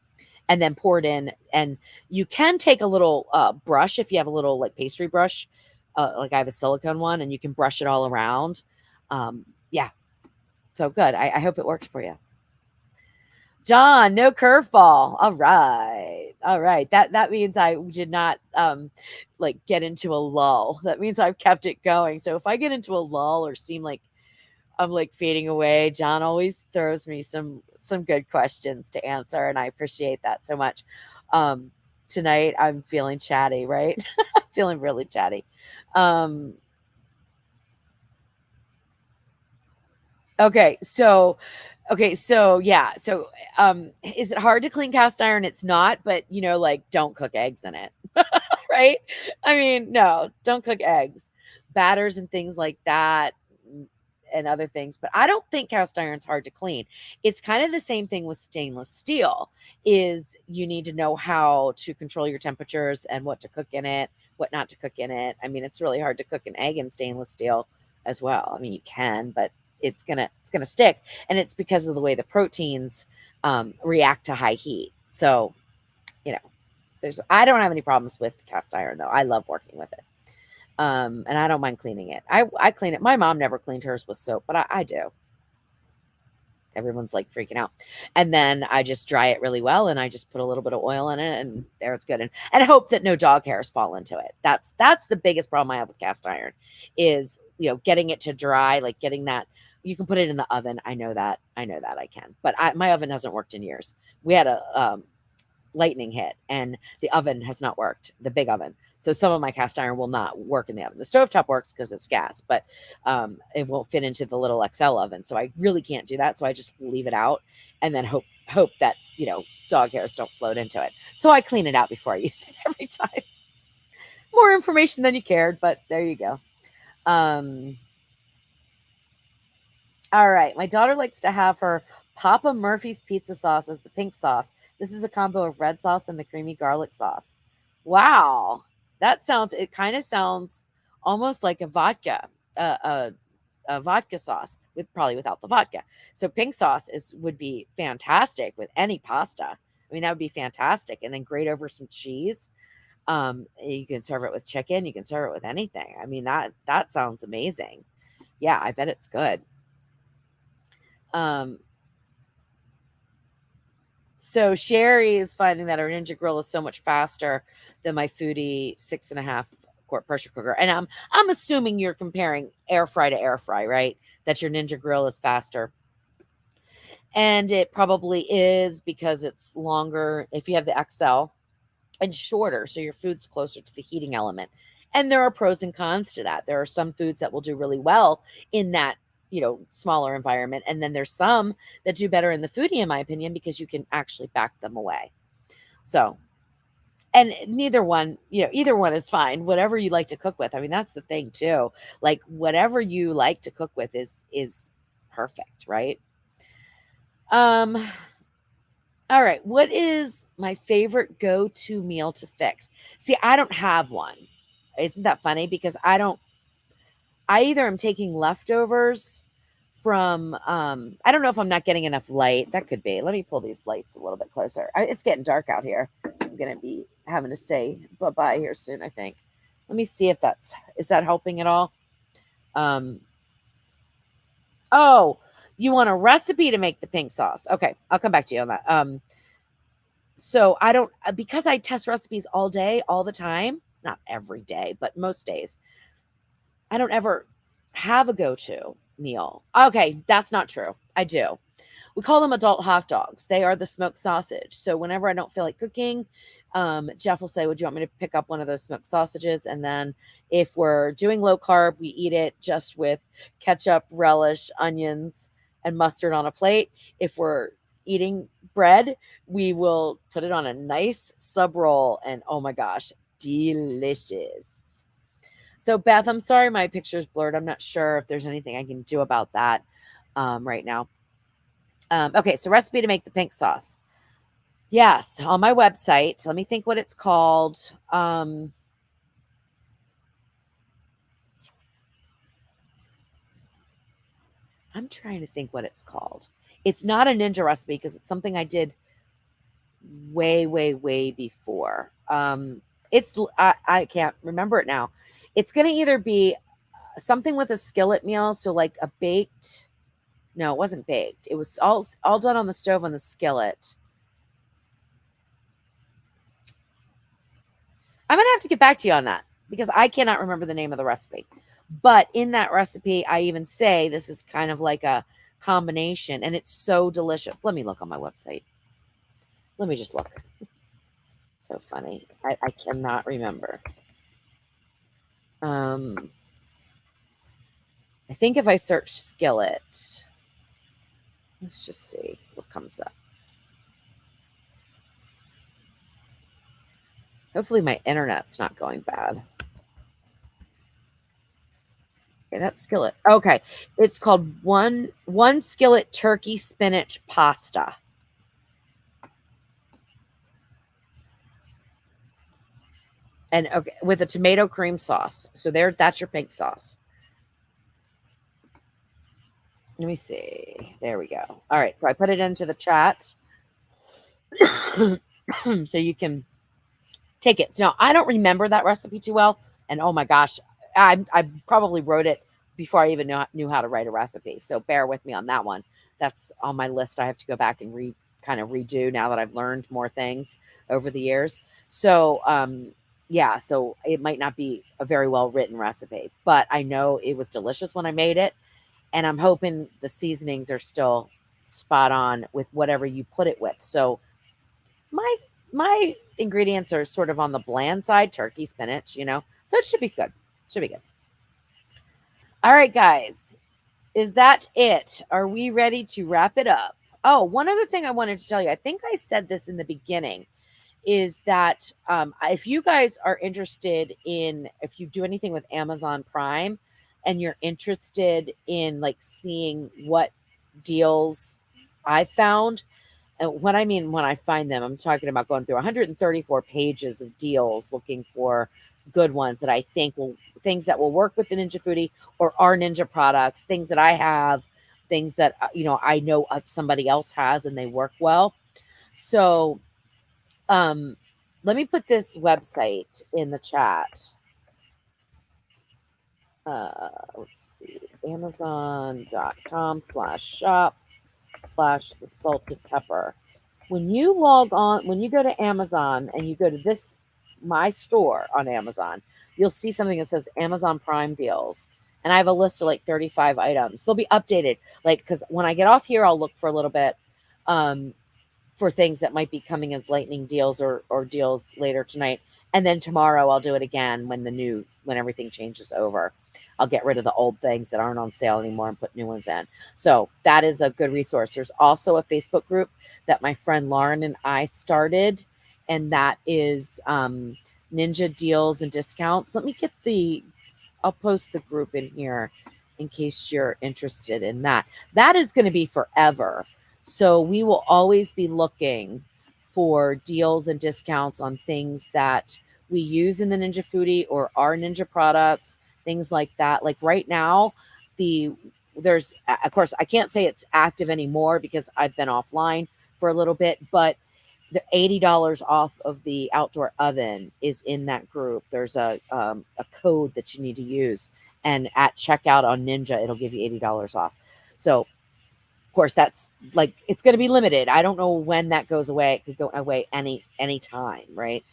And then pour it in, and you can take a little brush if you have a little like pastry brush. Like I have a silicone one, and you can brush it all around. Yeah, so good. I hope it works for you. John, no curveball. All right. That means I did not like get into a lull. That means I've kept it going. So if I get into a lull or seem like I'm like fading away, John always throws me some good questions to answer, and I appreciate that so much. Tonight I'm feeling chatty, right? Feeling really chatty. Okay, so yeah. So is it hard to clean cast iron? It's not, but like don't cook eggs in it. Right? I mean, no, don't cook eggs. Batters and things like that and other things, but I don't think cast iron's hard to clean. It's kind of the same thing with stainless steel is you need to know how to control your temperatures and what to cook in it, what not to cook in it. I mean, it's really hard to cook an egg in stainless steel as well. I mean, you can, but it's gonna stick, and it's because of the way the proteins react to high heat. So, you know, I don't have any problems with cast iron though. I love working with it. And I don't mind cleaning it. I clean it. My mom never cleaned hers with soap, but I do. Everyone's like freaking out. And then I just dry it really well, and I just put a little bit of oil in it, and there it's good. And hope that no dog hairs fall into it. That's the biggest problem I have with cast iron is, getting it to dry, like getting that. You can put it in the oven. I know that I can, but my oven hasn't worked in years. We had a lightning hit, and the oven has not worked, the big oven. So some of my cast iron will not work in the oven. The stovetop works because it's gas, but it won't fit into the little XL oven. So I really can't do that. So I just leave it out and then hope that, dog hairs don't float into it. So I clean it out before I use it every time. More information than you cared, but there you go. All right. My daughter likes to have her Papa Murphy's pizza sauce as the pink sauce. This is a combo of red sauce and the creamy garlic sauce. Wow. It kind of sounds almost like a vodka, a vodka sauce probably without the vodka. So pink sauce would be fantastic with any pasta. I mean, that would be fantastic. And then grate over some cheese. You can serve it with chicken. You can serve it with anything. I mean, that sounds amazing. Yeah, I bet it's good. So Sherry is finding that her Ninja Grill is so much faster than my Foodie 6.5 quart pressure cooker. And I'm assuming you're comparing air fry to air fry, right? That your Ninja Grill is faster. And it probably is because it's longer if you have the XL, and shorter, so your food's closer to the heating element. And there are pros and cons to that. There are some foods that will do really well in that, smaller environment. And then there's some that do better in the Foodie, in my opinion, because you can actually back them away. So, and either one is fine. Whatever you like to cook with. I mean, that's the thing too. Like whatever you like to cook with is perfect, right? All right. What is my favorite go-to meal to fix? See, I don't have one. Isn't that funny? Because I either am taking leftovers from, I don't know if I'm not getting enough light. That could be. Let me pull these lights a little bit closer. It's getting dark out here. I'm going to be having to say bye-bye here soon, I think. Let me see if is that helping at all? Oh, you want a recipe to make the pink sauce. Okay. I'll come back to you on that. So because I test recipes all day, all the time, not every day, but most days, I don't ever have a go-to meal. Okay, that's not true. I do. We call them adult hot dogs. They are the smoked sausage. So whenever I don't feel like cooking, Jeff will say, would you want me to pick up one of those smoked sausages? And then if we're doing low carb, we eat it just with ketchup, relish, onions, and mustard on a plate. If we're eating bread, we will put it on a nice sub roll, and oh my gosh, delicious. So Beth, I'm sorry my picture's blurred. I'm not sure if there's anything I can do about that right now. Okay, so recipe to make the pink sauce. Yes, on my website. Let me think what it's called. I'm trying to think what it's called. It's not a ninja recipe because it's something I did way, way, way before. I can't remember it now. It's going to either be something with a skillet meal. So like a baked, no, it wasn't baked. It was all done on the stove on the skillet. I'm going to have to get back to you on that because I cannot remember the name of the recipe. But in that recipe, I even say this is kind of like a combination, and it's so delicious. Let me look on my website. Let me just look. So funny. I cannot remember. I think if I search skillet, let's just see what comes up. Hopefully my internet's not going bad. Okay, that's skillet. Okay. It's called one skillet turkey spinach pasta. And okay, with a tomato cream sauce. So that's your pink sauce. Let me see. There we go. All right. So I put it into the chat so you can take it. Now, I don't remember that recipe too well. And oh my gosh, I probably wrote it before I even knew how to write a recipe. So bear with me on that one. That's on my list. I have to go back and kind of redo now that I've learned more things over the years. So, yeah, so it might not be a very well written recipe, but I know it was delicious when I made it. And I'm hoping the seasonings are still spot on with whatever you put it with. So my ingredients are sort of on the bland side, turkey, spinach, So it should be good. Should be good. All right, guys. Is that it? Are we ready to wrap it up? Oh, one other thing I wanted to tell you. I think I said this in the beginning is that if you guys are interested in, if you do anything with Amazon Prime and you're interested in like seeing what deals I found, and what I mean when I find them, I'm talking about going through 134 pages of deals looking for good ones that I think things that will work with the Ninja Foodie or our Ninja products, things that I have, things that, I know of somebody else has and they work well. So, let me put this website in the chat. Let's see, amazon.com/shop/the salted pepper. When you log on, when you go to Amazon and you go to my store on Amazon, you'll see something that says Amazon Prime deals. And I have a list of like 35 items. They'll be updated. Like, because when I get off here, I'll look for a little bit for things that might be coming as lightning deals or deals later tonight. And then tomorrow I'll do it again when everything changes over. I'll get rid of the old things that aren't on sale anymore and put new ones in. So that is a good resource. There's also a Facebook group that my friend Lauren and I started, and that is Ninja Deals and Discounts. I'll post the group in here in case you're interested in that. That is going to be forever. So we will always be looking for deals and discounts on things that we use in the Ninja Foodie or our Ninja products, things like that. Like right now, there's, of course, I can't say it's active anymore because I've been offline for a little bit, but the $80 off of the outdoor oven is in that group. There's a code that you need to use, and at checkout on Ninja, it'll give you $80 off. So, of course, that's like, it's going to be limited. I don't know when that goes away. It could go away any time, right?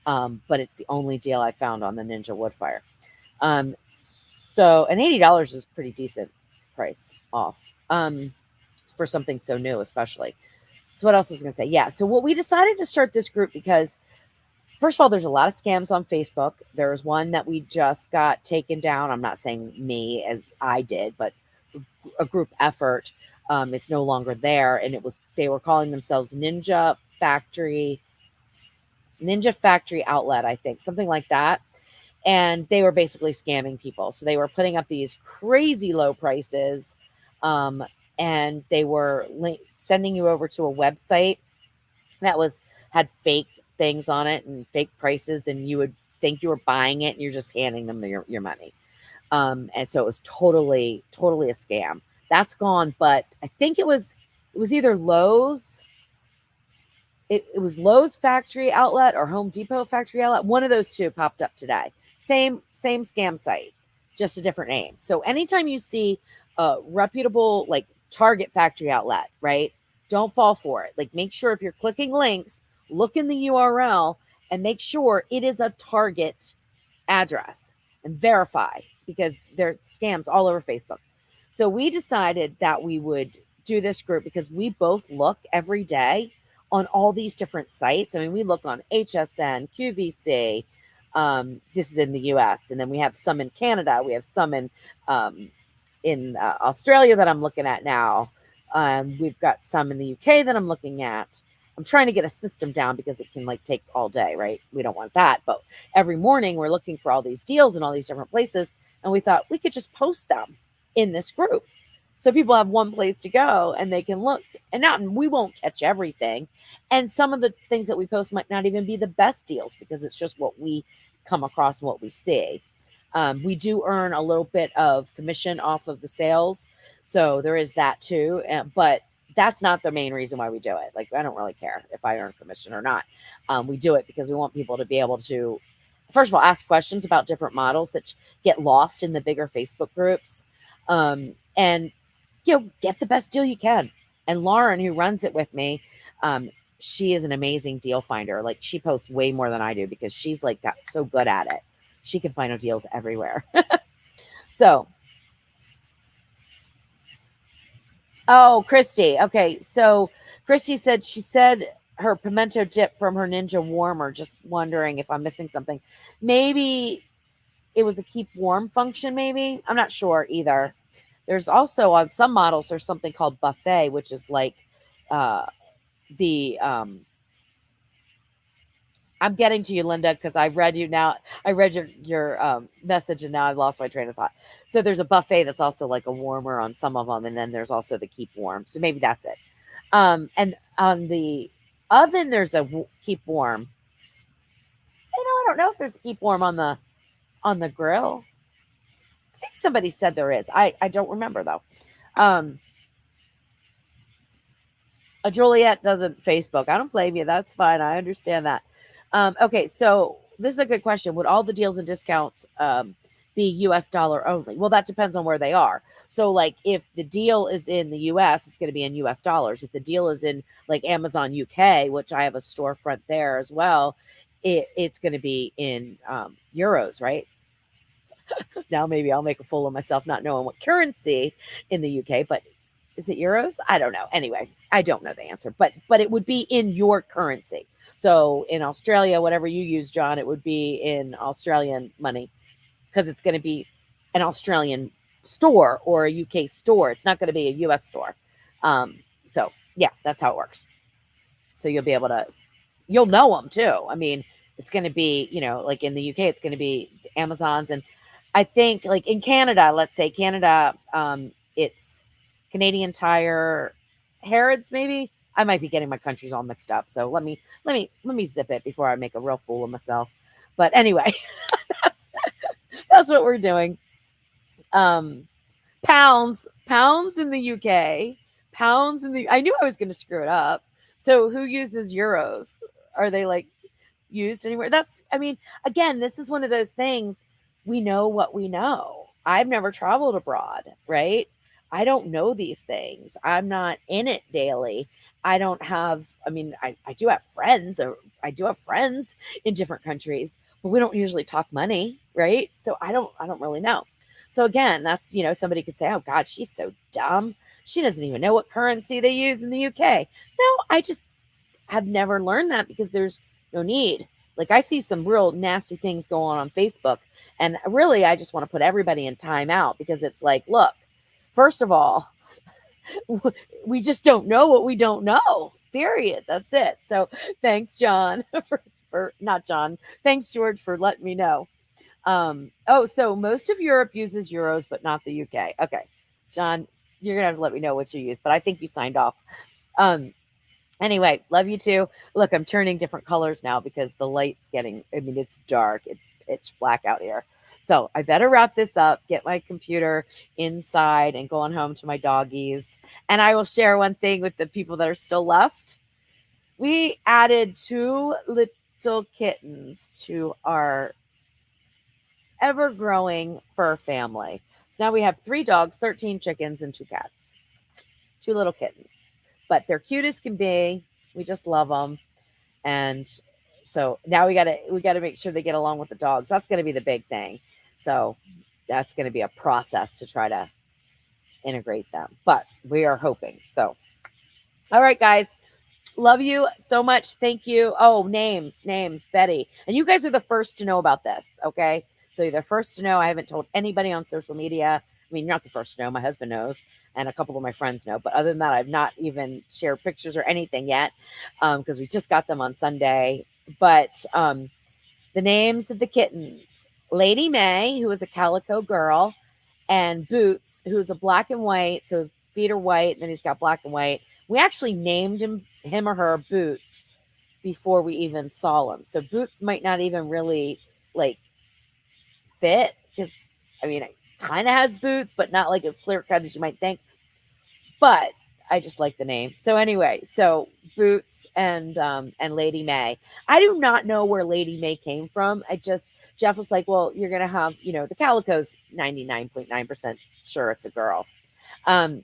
But it's the only deal I found on the Ninja Woodfire. So, and $80 is pretty decent price off for something so new, especially. So what else was I going to say? Yeah. So what we decided to start this group because, first of all, there's a lot of scams on Facebook. There was one that we just got taken down. I'm not saying me as I did, but a group effort. It's no longer there. And they were calling themselves Ninja Factory Outlet, I think, something like that. And they were basically scamming people. So they were putting up these crazy low prices. And they were sending you over to a website that had fake things on it and fake prices, and you would think you were buying it and you're just handing them your money. And so it was totally a scam. That's gone, but I think it was either Lowe's. It was Lowe's Factory Outlet or Home Depot Factory Outlet. One of those two popped up today. Same scam site, just a different name. So anytime you see a reputable like Target Factory Outlet, right? Don't fall for it. Like, make sure if you're clicking links, look in the URL and make sure it is a Target address and verify, because there are scams all over Facebook. So we decided that we would do this group because we both look every day on all these different sites. I mean, we look on HSN, QVC. This is in the US. And then we have some in Canada. We have some in Australia that I'm looking at now. We've got some in the UK that I'm looking at. I'm trying to get a system down because it can like take all day, right? We don't want that. But every morning we're looking for all these deals in all these different places. And we thought we could just post them in this group. So people have one place to go and they can look. And we won't catch everything. And some of the things that we post might not even be the best deals because it's just what we come across what we see. We do earn a little bit of commission off of the sales, so there is that too. But that's not the main reason why we do it. Like, I don't really care if I earn commission or not. We do it because we want people to be able to, first of all, ask questions about different models that get lost in the bigger Facebook groups, and get the best deal you can. And Lauren, who runs it with me, she is an amazing deal finder. Like, she posts way more than I do because she's like got so good at it. She can find deals everywhere. So, oh, Christy. Okay. So Christy said she said her pimento dip from her Ninja warmer. Just wondering if I'm missing something. Maybe it was a keep warm function. Maybe I'm not sure either. There's also on some models there's something called buffet, which is like uh, the I'm getting to you, Linda, because I read you now. I read your message, and now I've lost my train of thought. So there's a buffet that's also like a warmer on some of them, and then there's also the keep warm. So maybe that's it. And on the oven, there's a keep warm. I don't know if there's a keep warm on the grill. I think somebody said there is. I don't remember though. Juliet doesn't Facebook. I don't blame you. That's fine. I understand that. Okay, so this is a good question. Would all the deals and discounts be US dollar only? Well, that depends on where they are. So, like, if the deal is in the US, it's going to be in US dollars. If the deal is in like Amazon UK, which I have a storefront there as well, it's going to be in euros, right? Now maybe I'll make a fool of myself not knowing what currency in the UK, but is it euros? I don't know. Anyway, I don't know the answer, but it would be in your currency. So in Australia, whatever you use, John, it would be in Australian money because it's going to be an Australian store or a UK store. It's not going to be a US store. So yeah, that's how it works. So you'll know them too. I mean, it's going to be, like in the UK, it's going to be Amazon's. And I think like in Canada, let's say Canada, it's Canadian Tire, Harrods, maybe. I might be getting my countries all mixed up. So let me zip it before I make a real fool of myself. But anyway, that's what we're doing. Pounds in the UK, I knew I was going to screw it up. So who uses euros? Are they like used anywhere? Again, this is one of those things. We know what we know. I've never traveled abroad, right? I don't know these things. I'm not in it daily. I don't have, I do have friends, or I do have friends in different countries, but we don't usually talk money, right? So I don't really know. So again, that's, somebody could say, oh God, she's so dumb. She doesn't even know what currency they use in the UK. No, I just have never learned that because there's no need. Like, I see some real nasty things going on Facebook, and really, I just want to put everybody in timeout because it's like, look, first of all, we just don't know what we don't know. Period. That's it. So thanks, John, for not John. Thanks, George, for letting me know. So most of Europe uses euros, but not the UK. Okay, John, you're gonna have to let me know what you use, but I think you signed off. Anyway, love you too. Look, I'm turning different colors now because the light's it's dark. It's pitch black out here. So I better wrap this up, get my computer inside, and going home to my doggies. And I will share one thing with the people that are still left. We added 2 little kittens to our ever-growing fur family. So now we have 3 dogs, 13 chickens, and 2 cats. 2 little kittens. But they're cute as can be. We just love them. And so now we gotta make sure they get along with the dogs. That's gonna be the big thing. So that's gonna be a process to try to integrate them. But we are hoping. So all right, guys. Love you so much. Thank you. Oh, names, Betty. And you guys are the first to know about this. Okay. So you're the first to know. I haven't told anybody on social media. You're not the first to know. My husband knows, and a couple of my friends know. But other than that, I've not even shared pictures or anything yet because we just got them on Sunday. But the names of the kittens: Lady May, who is a calico girl, and Boots, who is a black and white. So his feet are white, and then he's got black and white. We actually named him or her Boots before we even saw him. So Boots might not even really like fit, because I mean, it kind of has boots, but not like as clear cut as you might think. But I just like the name. So anyway, so Boots and Lady May. I do not know where Lady May came from. I just Jeff was like, well, you're gonna have, the calico's 99.9% sure it's a girl. Um,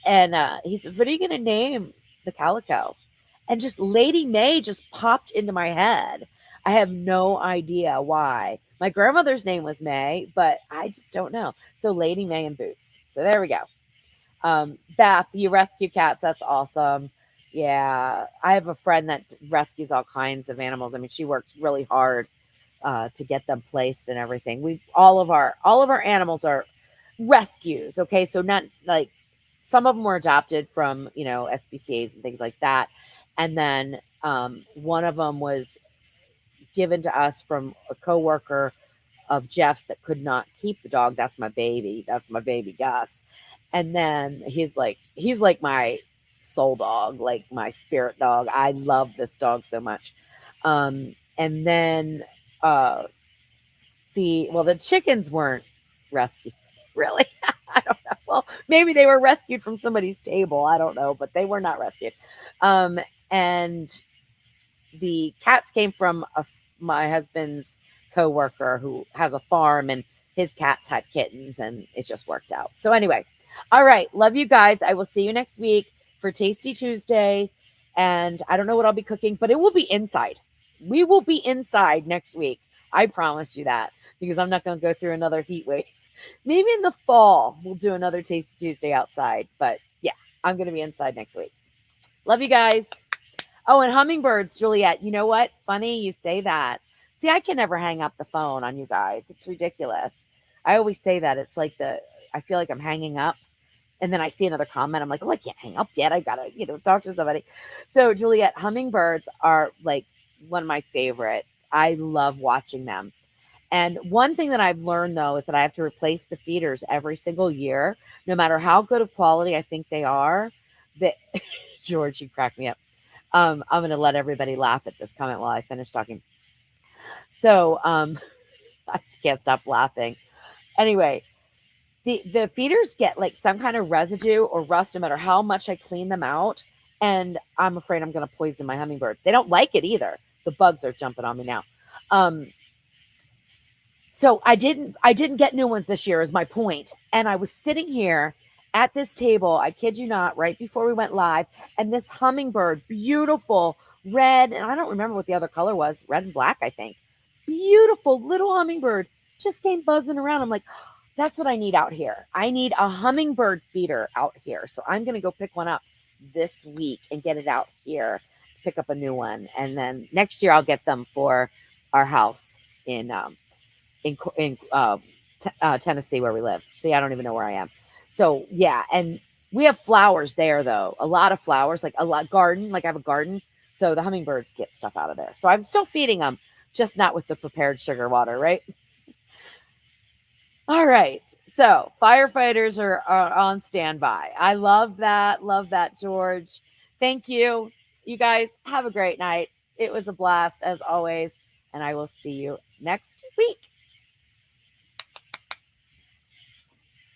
and he says, what are you gonna name the calico? And just Lady May just popped into my head. I have no idea why. My grandmother's name was May, but I just don't know. So Lady May and Boots. So there we go. Beth, you rescue cats. That's awesome. Yeah, I have a friend that rescues all kinds of animals. I mean, she works really hard to get them placed and everything. We all of our animals are rescues. Okay, so not like some of them were adopted from SPCA's and things like that, and then one of them was given to us from a coworker of Jeff's that could not keep the dog. That's my baby. That's my baby Gus. And then he's like my soul dog, like my spirit dog. I love this dog so much. And then uh the chickens weren't rescued. Really? I don't know. Well, maybe they were rescued from somebody's table. I don't know, but they were not rescued. And the cats came from my husband's coworker who has a farm, and his cats had kittens, and it just worked out. So anyway, all right, love you guys. I will see you next week for Tasty Tuesday, and I don't know what I'll be cooking, but it will be inside. We will be inside next week. I promise you that, because I'm not going to go through another heat wave. Maybe in the fall we'll do another Tasty Tuesday outside, but yeah, I'm going to be inside next week. Love you guys. Oh, and hummingbirds, Juliet. You know what? Funny you say that. See, I can never hang up the phone on you guys. It's ridiculous. I always say that. It's like I feel like I'm hanging up. And then I see another comment. I'm like, oh, I can't hang up yet. I got to, talk to somebody. So, Juliet, hummingbirds are like one of my favorite. I love watching them. And one thing that I've learned, though, is that I have to replace the feeders every single year, no matter how good of quality I think they are. That George, you crack me up. I'm going to let everybody laugh at this comment while I finish talking. So I can't stop laughing. Anyway, the feeders get like some kind of residue or rust no matter how much I clean them out. And I'm afraid I'm going to poison my hummingbirds. They don't like it either. The bugs are jumping on me now. So I didn't get new ones this year is my point. And I was sitting here at this table, I kid you not, right before we went live, and this hummingbird, beautiful red, and I don't remember what the other color was, red and black, I think. Beautiful little hummingbird just came buzzing around. I'm like, that's what I need out here. I need a hummingbird feeder out here. So I'm going to go pick one up this week and get it out here, pick up a new one. And then next year I'll get them for our house in Tennessee where we live. See, I don't even know where I am. So yeah, and we have flowers there though. A lot of flowers, like a lot garden. Like I have a garden, so the hummingbirds get stuff out of there. So I'm still feeding them, just not with the prepared sugar water, right? All right. So firefighters are on standby. I love that. Love that, George. Thank you. You guys have a great night. It was a blast as always, and I will see you next week.